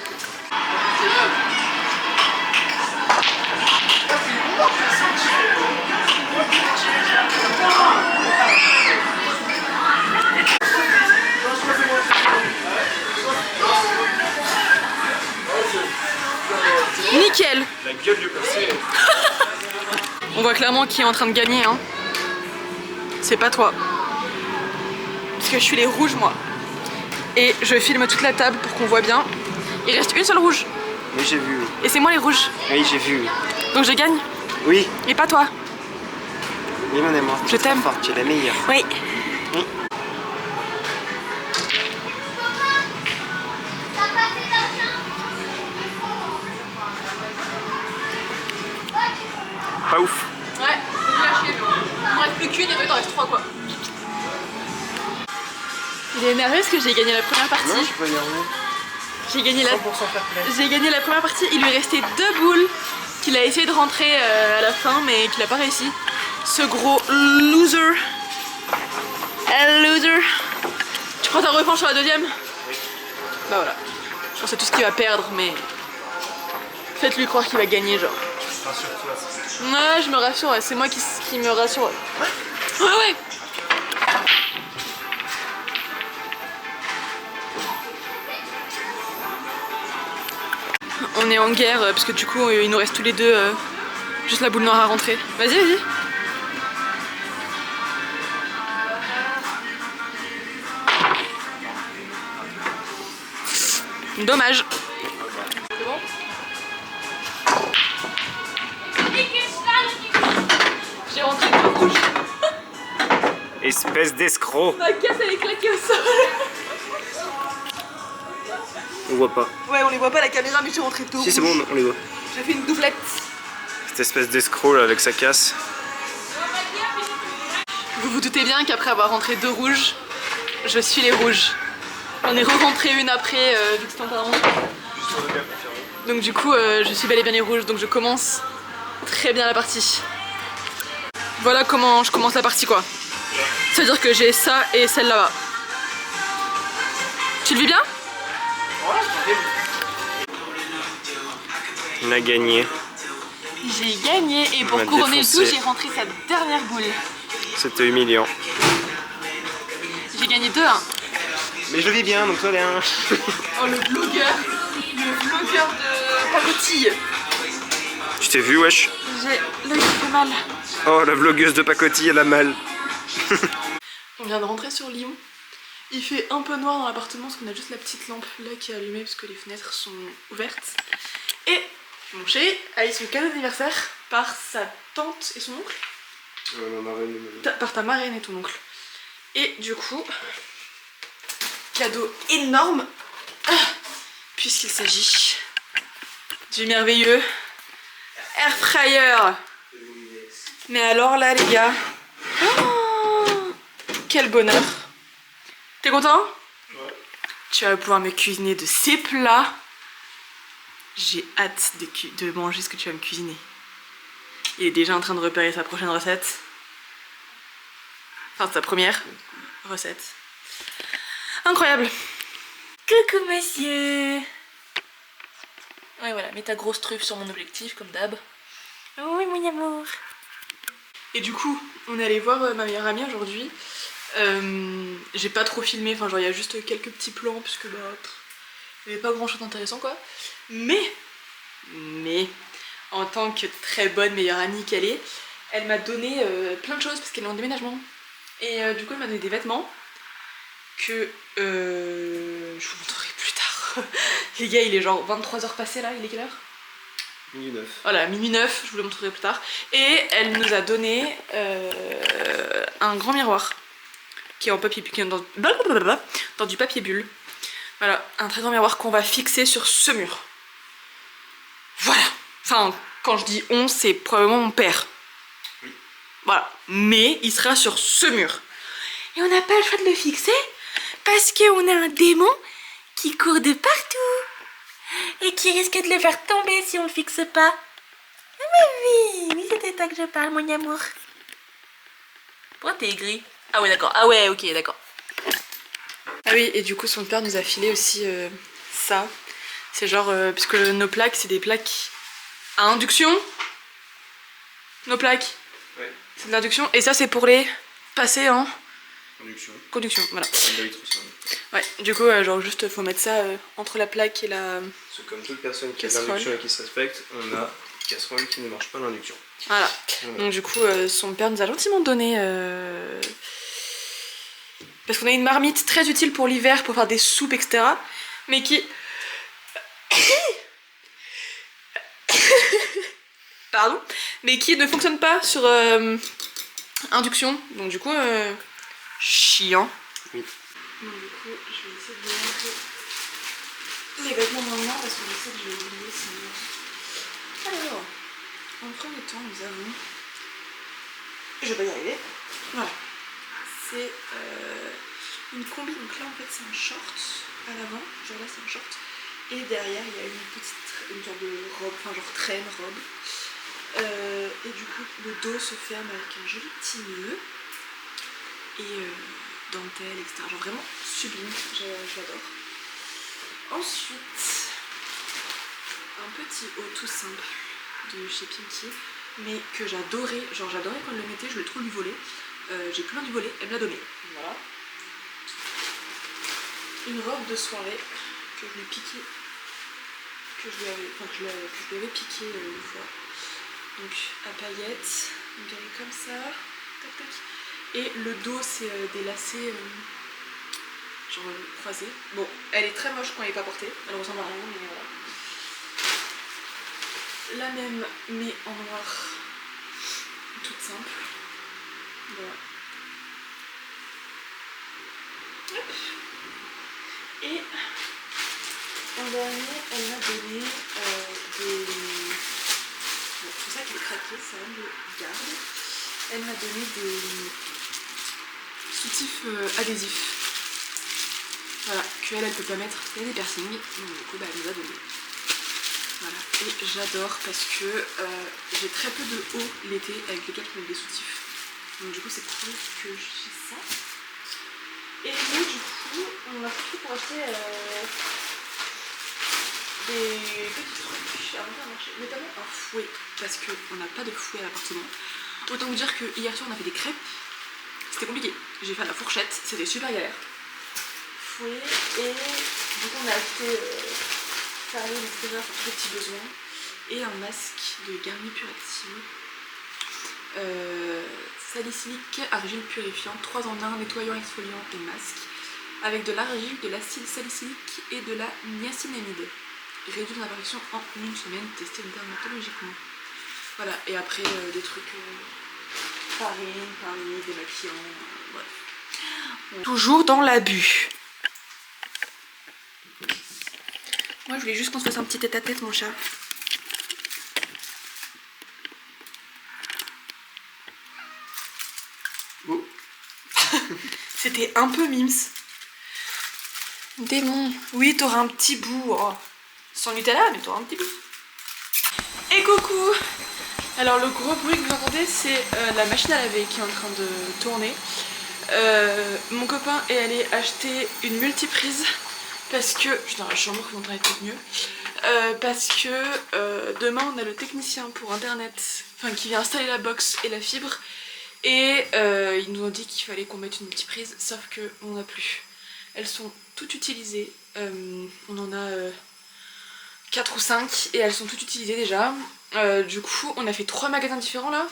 Nickel. La gueule du percé. On voit clairement qui est en train de gagner, hein. C'est pas toi. Parce que je suis les rouges, moi. Et je filme toute la table pour qu'on voit bien. Il reste une seule rouge. Oui, j'ai vu. Et c'est moi les rouges. Oui, j'ai vu. Donc je gagne. Oui. Et pas toi. Oui, mon amour. Je t'aime. Tu es la meilleure. Oui. Oui. Pas ouf. Ouais, c'est nul à chier. Il me reste plus qu'une et toi il t'en reste 3 quoi. Il est énervé parce que j'ai gagné la première partie. Non, je suis pas énervé. J'ai gagné, 100% fair play. j'ai gagné la première partie, il lui restait 2 boules qu'il a essayé de rentrer à la fin mais qu'il a pas réussi. Ce gros loser. Loser. Tu prends ta revanche sur la deuxième? Oui. Bah voilà. Je pense que c'est tout ce qu'il va perdre mais faites-lui croire qu'il va gagner genre. Rassure-toi. Ouais, je me rassure, ouais. C'est moi qui me rassure. Ouais, ouais. On est en guerre parce que du coup il nous reste tous les deux juste la boule noire à rentrer. Vas-y, vas-y. Dommage. C'est bon? J'ai rentré deux rouges. Espèce d'escroc. Ma caisse elle est claquée au sol. On voit pas. Ouais, on les voit pas à la caméra, mais j'ai rentré deux rouges. Si c'est bon, on les voit. J'ai fait une doublette. Cette espèce d'escroc là avec sa casse. Vous vous doutez bien qu'après avoir rentré deux rouges, je suis les rouges. J'en ai re-rentré une après, vu que c'était encore avant. Donc du coup, je suis bel et bien les rouges, donc je commence très bien la partie. Voilà comment je commence la partie quoi. C'est-à-dire que j'ai ça et celle là-bas. Tu le vis bien? On a gagné. J'ai gagné et pour On a couronner le tout, défoncé. j'ai rentré sa dernière boule. C'était humiliant. J'ai gagné 2-1. Mais je le vis bien, donc toi bien. Oh le blogueur de pacotille. Tu t'es vu, wesh? J'ai l'œil qui fait mal. Oh, la vlogueuse de pacotille, elle a mal. On vient de rentrer sur Lyon. Il fait un peu noir dans l'appartement parce qu'on a juste la petite lampe là qui est allumée parce que les fenêtres sont ouvertes. Et mon chéri a eu son cadeau d'anniversaire par sa tante et son oncle. Par ta marraine et ton oncle. Et du coup, cadeau énorme puisqu'il s'agit du merveilleux air fryer. Mais alors là les gars, oh, quel bonheur. T'es content? Ouais. Tu vas pouvoir me cuisiner de ces plats. J'ai hâte de manger ce que tu vas me cuisiner. Il est déjà en train de repérer sa prochaine recette. Enfin sa première recette. Incroyable. Coucou monsieur. Ouais voilà, mets ta grosse truffe sur mon objectif comme d'hab. Oui mon amour. Et du coup, on est allé voir ma meilleure amie aujourd'hui. J'ai pas trop filmé, enfin genre il y a juste quelques petits plans puisque bah il n'y avait pas grand chose d'intéressant quoi. Mais en tant que très bonne meilleure amie qu'elle est, elle m'a donné plein de choses parce qu'elle est en déménagement. Et du coup elle m'a donné des vêtements que je vous montrerai plus tard. Les gars, il est genre 23h passé là, il est quelle heure? Minuit 9. Voilà, minuit 9, je vous le montrerai plus tard. Et elle nous a donné un grand miroir qui est en papier, qui est dans du papier bulle. Voilà, un très grand miroir qu'on va fixer sur ce mur. Voilà. Enfin, quand je dis on, c'est probablement mon père. Oui. Voilà. Mais il sera sur ce mur. Et on n'a pas le choix de le fixer parce qu'on a un démon qui court de partout et qui risque de le faire tomber si on le fixe pas. Mais oui, c'était toi que je parle, mon amour. Pourquoi t'es aigri? Ah ouais, d'accord. Ah ouais, ok, d'accord. Ah oui, et du coup, son père nous a filé aussi ça. C'est genre, puisque nos plaques, c'est des plaques à induction. Nos plaques, Ouais. c'est de l'induction. Et ça, c'est pour les passer en Conduction. Voilà. Comme d'habitude, ça. Ouais, du coup, genre juste, faut mettre ça entre la plaque et la... C'est comme toute personne qui a de Casserole. l'induction et qui se respecte, on a une casserole qui ne marche pas l'induction. Voilà. Voilà. Donc du coup, son père nous a gentiment donné... Parce qu'on a une marmite très utile pour l'hiver, pour faire des soupes, etc. Mais qui... Pardon. Mais qui ne fonctionne pas sur induction. Donc du coup, chiant. Oui. Donc du coup, je vais essayer de vous montrer les vêtements maintenant parce que je sais que je vais oublier sinon. Alors, en premier temps, nous avons... Je vais pas y arriver. Voilà. C'est une combi, donc là en fait c'est un short à l'avant, genre là c'est un short, et derrière il y a une sorte de robe, enfin genre traîne, robe, et du coup le dos se ferme avec un joli petit nœud, et dentelle, etc. Genre vraiment sublime, j'adore. Ensuite, un petit haut tout simple de chez Pinky, mais que j'adorais, genre j'adorais quand elle le mettait, je voulais trop lui voler. J'ai plus loin du voler, elle me l'a donné. Voilà. Une robe de soirée que je lui ai piqué, que je lui avais piqué une fois. Donc à paillettes, donc elle est comme ça, tac tac. Et le dos c'est des lacets genre croisés. Bon, elle est très moche quand elle n'est pas portée, elle ressemble à rien, mais voilà. La même mais en noir, toute simple. Voilà. Hop. Et en dernier, elle m'a donné des... Bon, c'est ça qui est craqué, ça je le garde. Elle m'a donné des soutifs adhésifs. Voilà, qu'elle peut pas mettre, il y a des piercings, donc du coup bah, elle nous a donné. Voilà, et j'adore parce que j'ai très peu de haut l'été avec lesquels je mets des soutifs. Donc du coup c'est cool que j'ai ça. Et nous du coup on a profité pour acheter des petits trucs à Intermarché, notamment un fouet, parce qu'on n'a pas de fouet à l'appartement. Autant vous dire que hier soir on a fait des crêpes, c'était compliqué. J'ai fait à la fourchette, c'était super galère. Fouet, et du coup on a acheté farine, etc. pour tous les petits besoins. Et un masque de garniture active. Salicylique, argile purifiante, 3 en 1, nettoyant, exfoliant et masque. Avec de l'argile, de l'acide salicylique et de la niacinamide. Réduit son apparition en 1 semaine, testé dermatologiquement. Voilà, et après des trucs farine, démaquillant, bref. Bon. Toujours dans l'abus. Moi je voulais juste qu'on se fasse un petit tête-à-tête mon chat. Oh. C'était un peu mims. Démon. Oui, t'auras un petit bout. Oh. Sans Nutella, mais t'auras un petit bout. Et coucou. Alors le gros bruit que vous entendez, c'est la machine à laver qui est en train de tourner. Mon copain est allé acheter une multiprise parce que... Putain, je suis sûrement que vous entendez peut-être mieux. Parce que demain on a le technicien pour internet, enfin qui vient installer la box et la fibre. Et ils nous ont dit qu'il fallait qu'on mette une multiprise, sauf qu'on n'en a plus. Elles sont toutes utilisées, on en a 4 ou 5 et elles sont toutes utilisées déjà. Du coup on a fait 3 magasins différents là.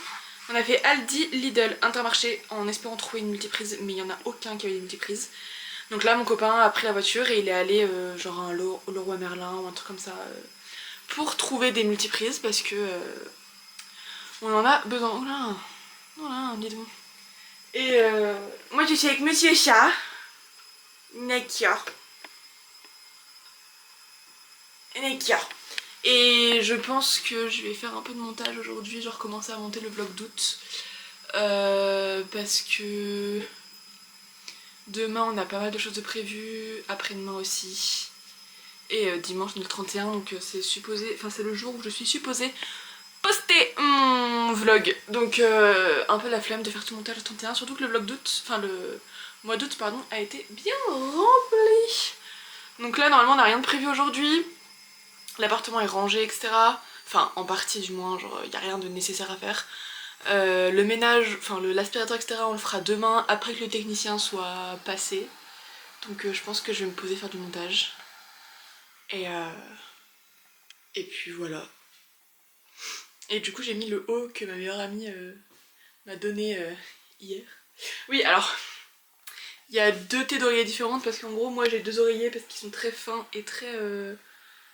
On a fait Aldi, Lidl, Intermarché en espérant trouver une multiprise, mais il n'y en a aucun qui avait une multiprise. Donc là mon copain a pris la voiture et il est allé genre à un Leroy Merlin ou un truc comme ça pour trouver des multiprises parce que on en a besoin. Oula, voilà, dis donc. Et moi je suis avec Monsieur Chat. D'accord. D'accord. Et je pense que je vais faire un peu de montage aujourd'hui, genre commencer à monter le vlog d'août. Parce que demain on a pas mal de choses de prévues, après-demain aussi. Et dimanche on est le 31, donc c'est supposé, enfin c'est le jour où je suis supposée poster mon vlog. Donc un peu la flemme de faire tout le montage le 31, surtout que le vlog d'août, enfin le mois d'août pardon, a été bien rempli. Donc là normalement on n'a rien de prévu aujourd'hui. L'appartement est rangé, etc. Enfin en partie du moins, genre il n'y a rien de nécessaire à faire. Le ménage, enfin l'aspirateur, etc. on le fera demain après que le technicien soit passé. Donc je pense que je vais me poser faire du montage. Et puis voilà. Et du coup j'ai mis le haut que ma meilleure amie m'a donné hier. Oui alors, il y a 2 thés d'oreiller différentes parce qu'en gros moi j'ai 2 oreillers parce qu'ils sont très fins et très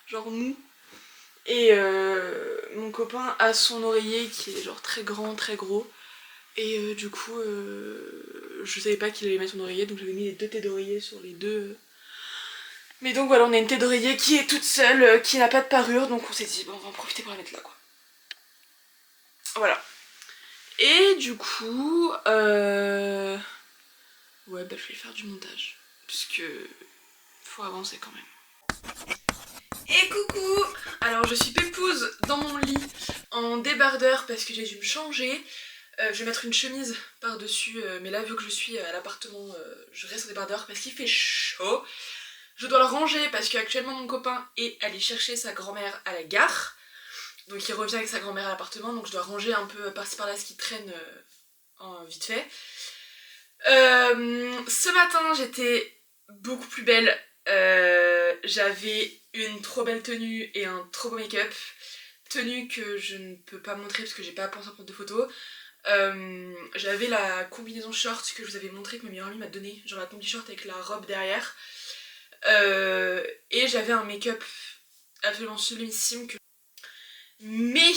genre mous. Et mon copain a son oreiller qui est genre très grand, très gros. Et du coup je savais pas qu'il allait mettre son oreiller, donc j'avais mis les 2 thés d'oreiller sur les 2. Mais donc voilà, on a une thé d'oreiller qui est toute seule, qui n'a pas de parure, donc on s'est dit bon on va en profiter pour la mettre là quoi. Voilà. Et du coup, ouais bah je vais faire du montage, puisque faut avancer quand même. Et coucou. Alors je suis pépouze dans mon lit en débardeur parce que j'ai dû me changer. Je vais mettre une chemise par dessus, mais là vu que je suis à l'appartement, je reste en débardeur parce qu'il fait chaud. Je dois le ranger parce qu'actuellement mon copain est allé chercher sa grand-mère à la gare. Donc il revient avec sa grand-mère à l'appartement, donc je dois ranger un peu par-ci par-là ce qui traîne vite fait. Ce matin j'étais beaucoup plus belle, j'avais une trop belle tenue et un trop beau make-up. Tenue que je ne peux pas montrer parce que j'ai pas pensé à prendre de photos. J'avais la combinaison short que je vous avais montré, que ma meilleure amie m'a donné, genre la combi short avec la robe derrière. Et j'avais un make-up absolument sublimissime que... Mais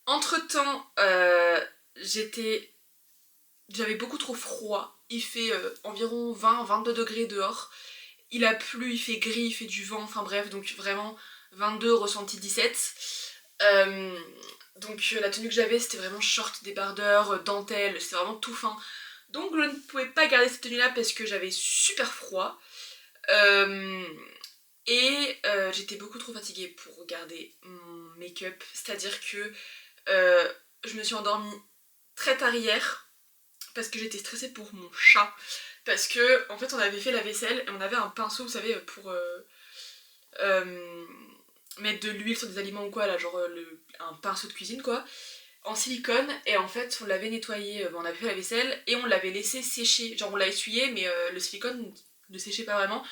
entre temps j'avais beaucoup trop froid. Il fait environ 20-22 degrés dehors. Il a plu, il fait gris, il fait du vent, enfin bref, donc vraiment 22 ressenti 17. Donc la tenue que j'avais c'était vraiment short, débardeur, dentelle, c'était vraiment tout fin. Donc je ne pouvais pas garder cette tenue là parce que j'avais super froid. J'étais beaucoup trop fatiguée pour garder mon make-up, c'est-à-dire que je me suis endormie très tard hier parce que j'étais stressée pour mon chat. Parce que en fait on avait fait la vaisselle et on avait un pinceau, vous savez, pour mettre de l'huile sur des aliments ou quoi, là, genre un pinceau de cuisine quoi, en silicone, et en fait on l'avait nettoyé, on avait fait la vaisselle et on l'avait laissé sécher, genre on l'a essuyé mais le silicone ne séchait pas vraiment,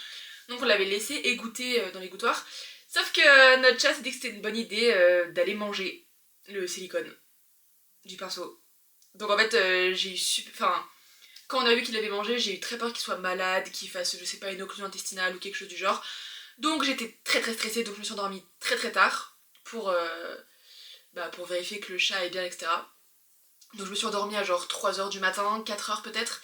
donc on l'avait laissé égoutter dans l'égouttoir, sauf que notre chat s'est dit que c'était une bonne idée d'aller manger le silicone du pinceau. Donc en fait j'ai eu quand on a vu qu'il avait mangé, j'ai eu très peur qu'il soit malade, qu'il fasse, je sais pas, une occlusion intestinale ou quelque chose du genre. Donc j'étais très stressée, donc je me suis endormie très tard pour vérifier que le chat est bien, etc. Donc je me suis endormie à genre 3h du matin, 4h peut-être,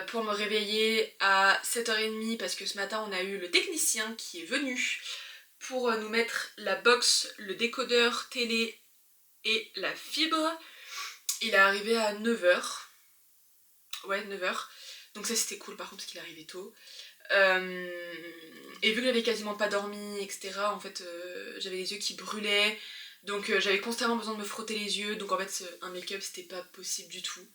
pour me réveiller à 7h30 parce que ce matin on a eu le technicien qui est venu pour nous mettre la box, le décodeur télé et la fibre. Il est arrivé à 9h. Ouais, 9h. Donc ça c'était cool par contre parce qu'il est arrivé tôt. Et vu que j'avais quasiment pas dormi, etc. En fait j'avais les yeux qui brûlaient. Donc j'avais constamment besoin de me frotter les yeux. Donc en fait un make-up c'était pas possible du tout.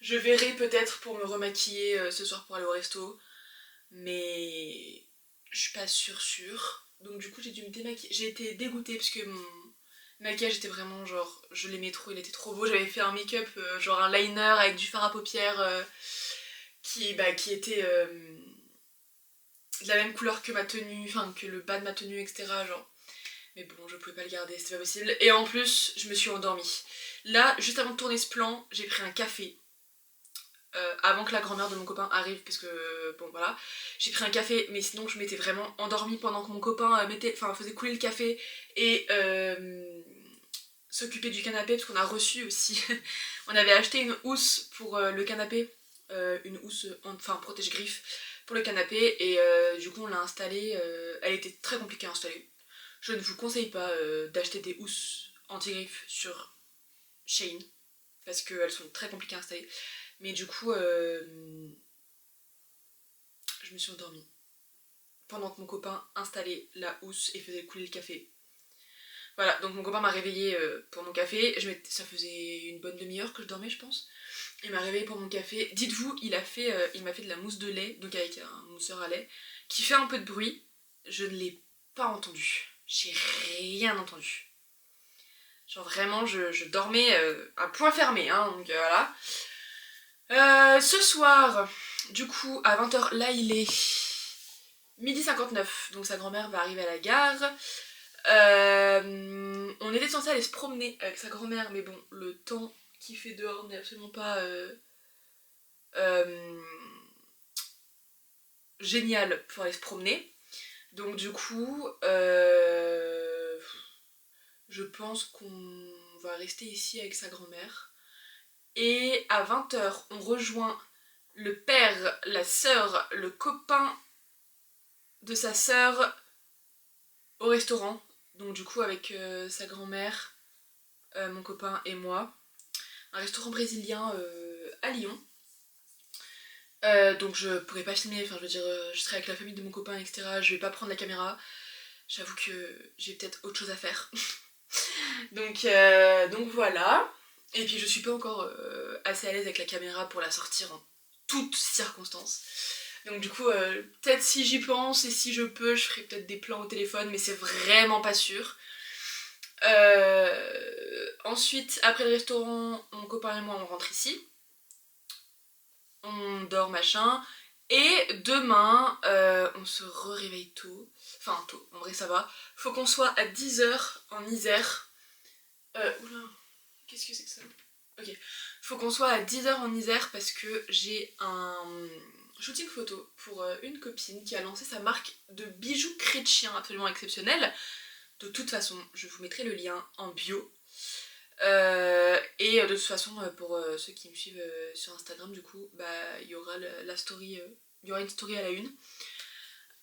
Je verrai peut-être pour me remaquiller ce soir pour aller au resto. Mais je suis pas sûre. Donc du coup j'ai dû me démaquiller. J'ai été dégoûtée parce que mon maquillage était vraiment genre... Je l'aimais trop, il était trop beau. J'avais fait un make-up genre un liner avec du fard à paupières qui était de la même couleur que ma tenue, enfin que le bas de ma tenue, etc. Genre. Mais bon, je pouvais pas le garder, c'était pas possible. Et en plus, je me suis endormie. Là, juste avant de tourner ce plan, j'ai pris un café. Avant que la grand-mère de mon copain arrive, parce que bon voilà, j'ai pris un café, mais sinon je m'étais vraiment endormie pendant que mon copain faisait couler le café et s'occuper du canapé, parce qu'on a reçu aussi, on avait acheté une housse pour le canapé, une housse protège-griffe pour le canapé, et du coup on l'a installée, elle était très compliquée à installer. Je ne vous conseille pas d'acheter des housses anti-griffes sur Shein, parce qu'elles sont très compliquées à installer. Mais du coup, je me suis endormie pendant que mon copain installait la housse et faisait couler le café. Voilà, donc mon copain m'a réveillée pour mon café. Ça faisait une bonne demi-heure que je dormais, je pense. Il m'a réveillée pour mon café. Dites-vous, il m'a fait de la mousse de lait, donc avec un mousseur à lait, qui fait un peu de bruit. Je ne l'ai pas entendu. J'ai rien entendu. Genre vraiment, je dormais à point fermé, hein, donc voilà. Ce soir, du coup, à 20h, là il est 12h59, donc sa grand-mère va arriver à la gare. On était censé aller se promener avec sa grand-mère, mais bon, le temps qu'il fait dehors n'est absolument pas génial pour aller se promener. Donc du coup, je pense qu'on va rester ici avec sa grand-mère. Et à 20h, on rejoint le père, la sœur, le copain de sa sœur au restaurant. Donc du coup avec sa grand-mère, mon copain et moi. Un restaurant brésilien à Lyon. Donc je pourrais pas filmer, enfin je veux dire, je serai avec la famille de mon copain, etc. Je vais pas prendre la caméra. J'avoue que j'ai peut-être autre chose à faire. donc voilà. Et puis je suis pas encore assez à l'aise avec la caméra pour la sortir en toutes circonstances. Donc du coup, peut-être si j'y pense et si je peux, je ferai peut-être des plans au téléphone, mais c'est vraiment pas sûr. Ensuite, après le restaurant, mon copain et moi on rentre ici. On dort machin. Et demain, on se réveille tôt. Enfin tôt, en vrai ça va. Faut qu'on soit à 10h en Isère. Oula, qu'est-ce que c'est que ça? Ok. Faut qu'on soit à 10h en Isère parce que j'ai un shooting photo pour une copine qui a lancé sa marque de bijoux chrétiens absolument exceptionnelle. De toute façon, je vous mettrai le lien en bio. Et de toute façon, pour ceux qui me suivent sur Instagram, du coup, bah il y aura la story, il y aura une story à la une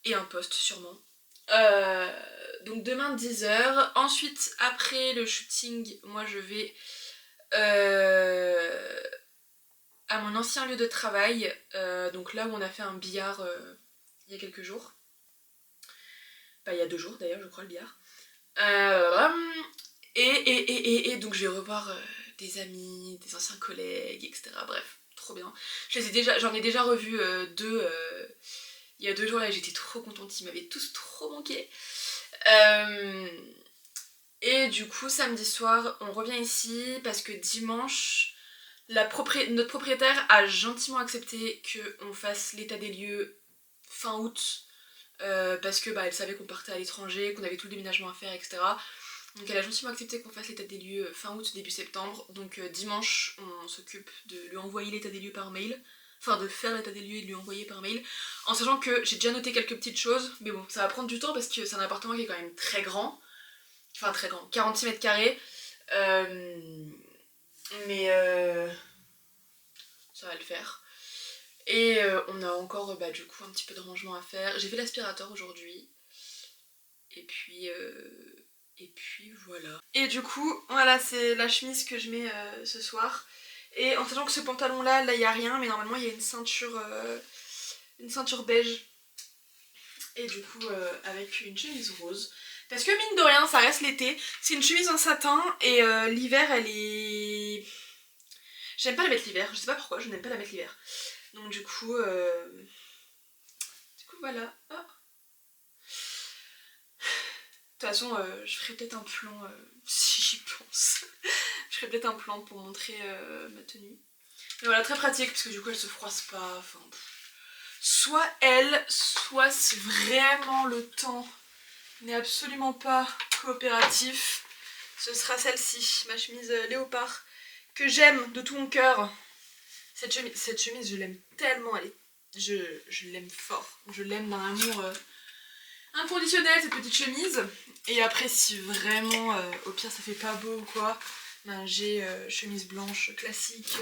et un post sûrement. Donc demain 10h. Ensuite, après le shooting, moi je vais à mon ancien lieu de travail, donc là où on a fait un billard il y a quelques jours. Bah il y a 2 jours d'ailleurs, je crois, le billard. Et donc je vais revoir des amis, des anciens collègues, etc. Bref, trop bien. J'en ai déjà revu 2 il y a 2 jours là, j'étais trop contente, ils m'avaient tous trop manqué. Et du coup, samedi soir, on revient ici parce que dimanche, notre propriétaire a gentiment accepté qu'on fasse l'état des lieux fin août. Parce que bah, elle savait qu'on partait à l'étranger, qu'on avait tout le déménagement à faire, etc. Donc elle a gentiment accepté qu'on fasse l'état des lieux fin août, début septembre. Donc dimanche, on s'occupe de lui envoyer l'état des lieux par mail. Enfin de faire l'état des lieux et de lui envoyer par mail. En sachant que j'ai déjà noté quelques petites choses. Mais bon, ça va prendre du temps parce que c'est un appartement qui est quand même très grand. Enfin très grand, 46 mètres carrés. Mais ça va le faire. Et on a encore bah, du coup un petit peu de rangement à faire. J'ai fait l'aspirateur aujourd'hui. Et puis voilà. Et du coup, voilà, c'est la chemise que je mets ce soir. Et en sachant que ce pantalon là il n'y a rien, mais normalement il y a une ceinture beige. Et du coup, avec une chemise rose. Parce que mine de rien, ça reste l'été. C'est une chemise en satin et l'hiver elle est... J'aime pas la mettre l'hiver, je sais pas pourquoi, je n'aime pas la mettre l'hiver. Donc du coup voilà. Oh. De toute façon, je ferai peut-être un plan, si j'y pense. Je ferai peut-être un plan pour montrer ma tenue. Mais voilà, très pratique parce que du coup elle se froisse pas. Enfin, soit elle, soit si vraiment le temps n'est absolument pas coopératif, ce sera celle-ci, ma chemise léopard, que j'aime de tout mon cœur. Cette chemise je l'aime tellement, je l'aime fort. Je l'aime d'un amour inconditionnel, cette petite chemise. Et après si vraiment, au pire ça fait pas beau ou quoi, ben, j'ai chemise blanche classique.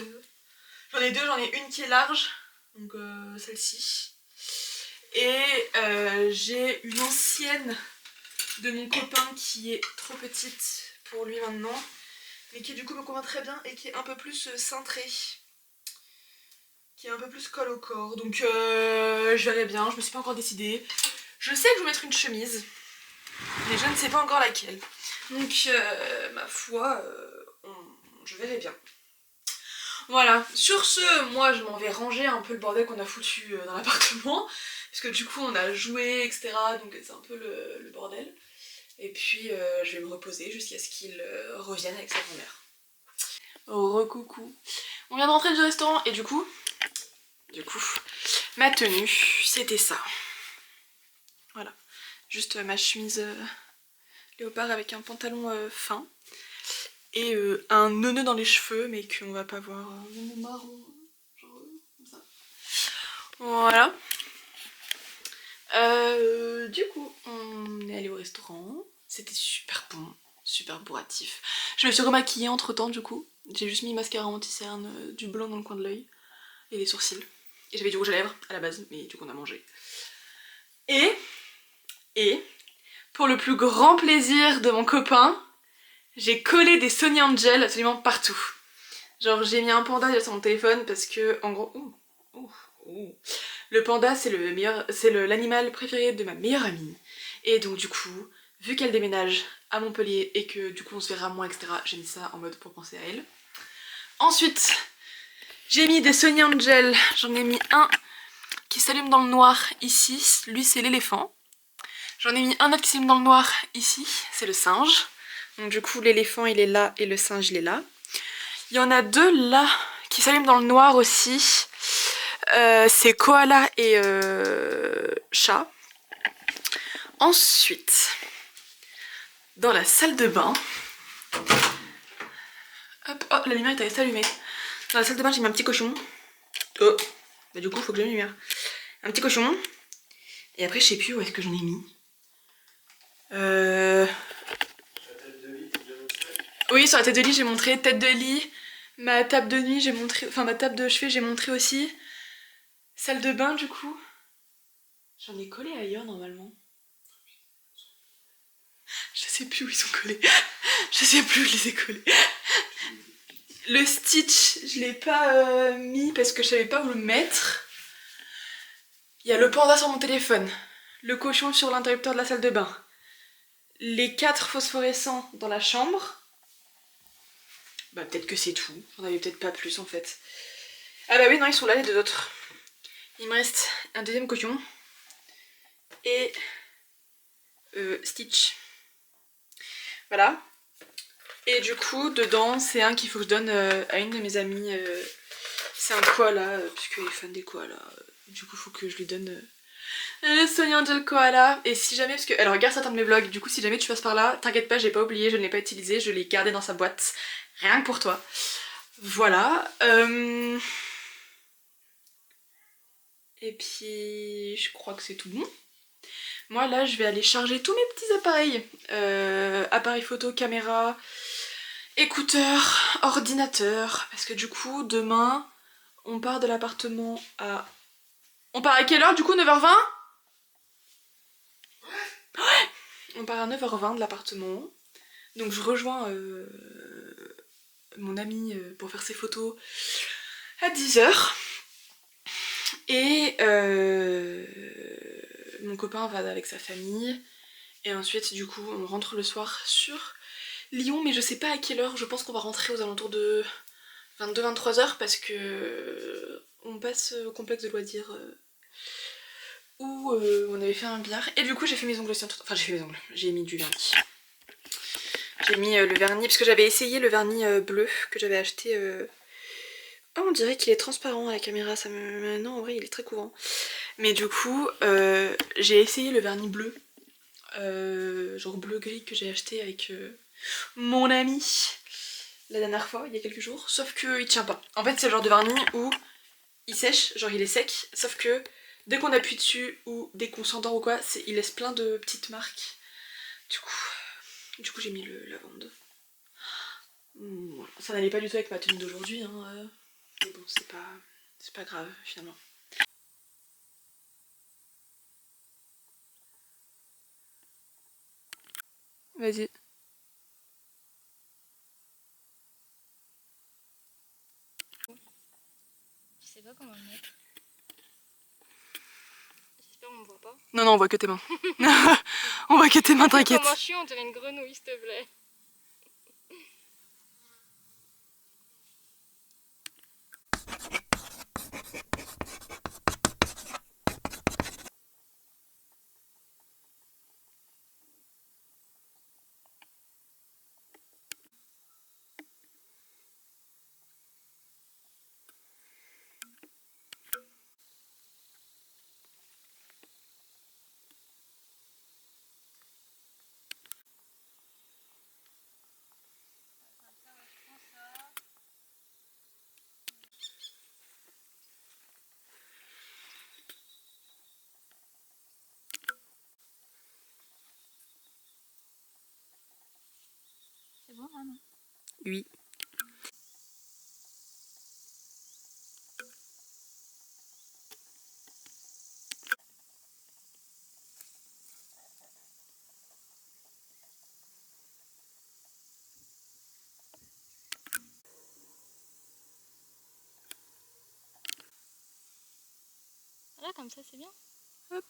J'en ai 2, j'en ai une qui est large, donc celle-ci. Et j'ai une ancienne de mon copain qui est trop petite pour lui maintenant, mais qui du coup me convient très bien et qui est un peu plus cintrée. Qui est un peu plus colle au corps. Donc je verrai bien, je me suis pas encore décidée. Je sais que je vais mettre une chemise, mais je ne sais pas encore laquelle. Donc ma foi, je verrai bien. Voilà, sur ce, moi je m'en vais ranger un peu le bordel qu'on a foutu dans l'appartement. Parce que du coup on a joué, etc. Donc c'est un peu le bordel. Et puis je vais me reposer jusqu'à ce qu'il revienne avec sa grand-mère. Recoucou. On vient de rentrer du restaurant et du coup, ma tenue, c'était ça. Voilà. Juste ma chemise léopard avec un pantalon fin. Et un nœud dans les cheveux, mais qu'on va pas voir. Un nœud marron, genre comme ça. Voilà. Du coup, on est allé au restaurant. C'était super bon, super bourratif. Je me suis remaquillée entre temps, du coup. J'ai juste mis mascara anti-cerne, du blanc dans le coin de l'œil et les sourcils. Et j'avais du rouge à lèvres à la base, mais du coup on a mangé. Et pour le plus grand plaisir de mon copain, j'ai collé des Sonny Angel absolument partout. Genre j'ai mis un panda sur mon téléphone parce que en gros... Le panda c'est l'animal préféré de ma meilleure amie. Et donc du coup, vu qu'elle déménage à Montpellier et que du coup on se verra moins, etc., j'ai mis ça en mode pour penser à elle. Ensuite, j'ai mis des Sonny Angel, j'en ai mis un qui s'allume dans le noir ici, lui c'est l'éléphant. J'en ai mis un autre qui s'allume dans le noir ici, c'est le singe. Donc du coup l'éléphant il est là et le singe il est là. Il y en a deux là qui s'allument dans le noir aussi. C'est koala et chat. Ensuite, dans la salle de bain. Hop, oh la lumière est restée allumée. Dans la salle de bain j'ai mis un petit cochon. Oh, bah du coup faut que j'allume la lumière. Un petit cochon. Et après je sais plus où est-ce que j'en ai mis. Oui, sur la tête de lit j'ai montré, tête de lit, ma table de nuit j'ai montré, enfin ma table de chevet j'ai montré aussi. Salle de bain du coup. J'en ai collé ailleurs normalement. Je sais plus où ils sont collés. Je sais plus où je les ai collés. Le Stitch, je l'ai pas mis parce que je savais pas où le mettre. Il y a le panda sur mon téléphone, le cochon sur l'interrupteur de la salle de bain, les 4 phosphorescents dans la chambre. Bah peut-être que c'est tout, j'en avais peut-être pas plus en fait. Ah bah oui non ils sont là les deux autres. Il me reste un deuxième cochon et Stitch. Voilà. Et du coup dedans c'est un qu'il faut que je donne à une de mes amies. C'est un koala puisqu'il est fan des koalas. Du coup faut que je lui donne le Sony Angel Koala. Et si jamais, parce que elle regarde certains de mes vlogs, du coup si jamais tu passes par là, t'inquiète pas, j'ai pas oublié, je ne l'ai pas utilisé, je l'ai gardé dans sa boîte. Rien que pour toi. Voilà. Et puis je crois que c'est tout bon. Moi là je vais aller charger tous mes petits appareils. Appareil photo, caméra, écouteurs, ordinateur. Parce que du coup demain on part de l'appartement à... On part à quelle heure du coup, 9h20 ? On part à 9h20 de l'appartement. Donc je rejoins mon ami pour faire ses photos à 10h. Et mon copain va avec sa famille. Et ensuite du coup on rentre le soir sur Lyon. Mais je sais pas à quelle heure. Je pense qu'on va rentrer aux alentours de 22-23h parce que on passe au complexe de loisirs où on avait fait un billard. Et du coup j'ai fait mes ongles aussi. Enfin j'ai fait mes ongles. J'ai mis du vernis. J'ai mis le vernis parce que j'avais essayé le vernis bleu que j'avais acheté. Oh on dirait qu'il est transparent à la caméra. Ça me... Non en vrai il est très couvrant. Mais du coup j'ai essayé le vernis bleu. Genre bleu gris que j'ai acheté avec mon ami la dernière fois, il y a quelques jours. Sauf qu'il tient pas. En fait c'est le genre de vernis où il sèche, genre il est sec. Sauf que dès qu'on appuie dessus ou dès qu'on s'endort ou quoi, il laisse plein de petites marques. Du coup j'ai mis le lavande. Voilà. Ça n'allait pas du tout avec ma tenue d'aujourd'hui, hein, mais bon c'est pas grave finalement. Vas-y. Je sais pas comment le mettre. J'espère qu'on me voit pas. Non on voit que tes mains. On voit que tes mains, t'inquiète. Comment je suis, on dirait une grenouille, s'il te plaît. C'est bon là, non? Oui. Là, comme ça, c'est bien. Hop.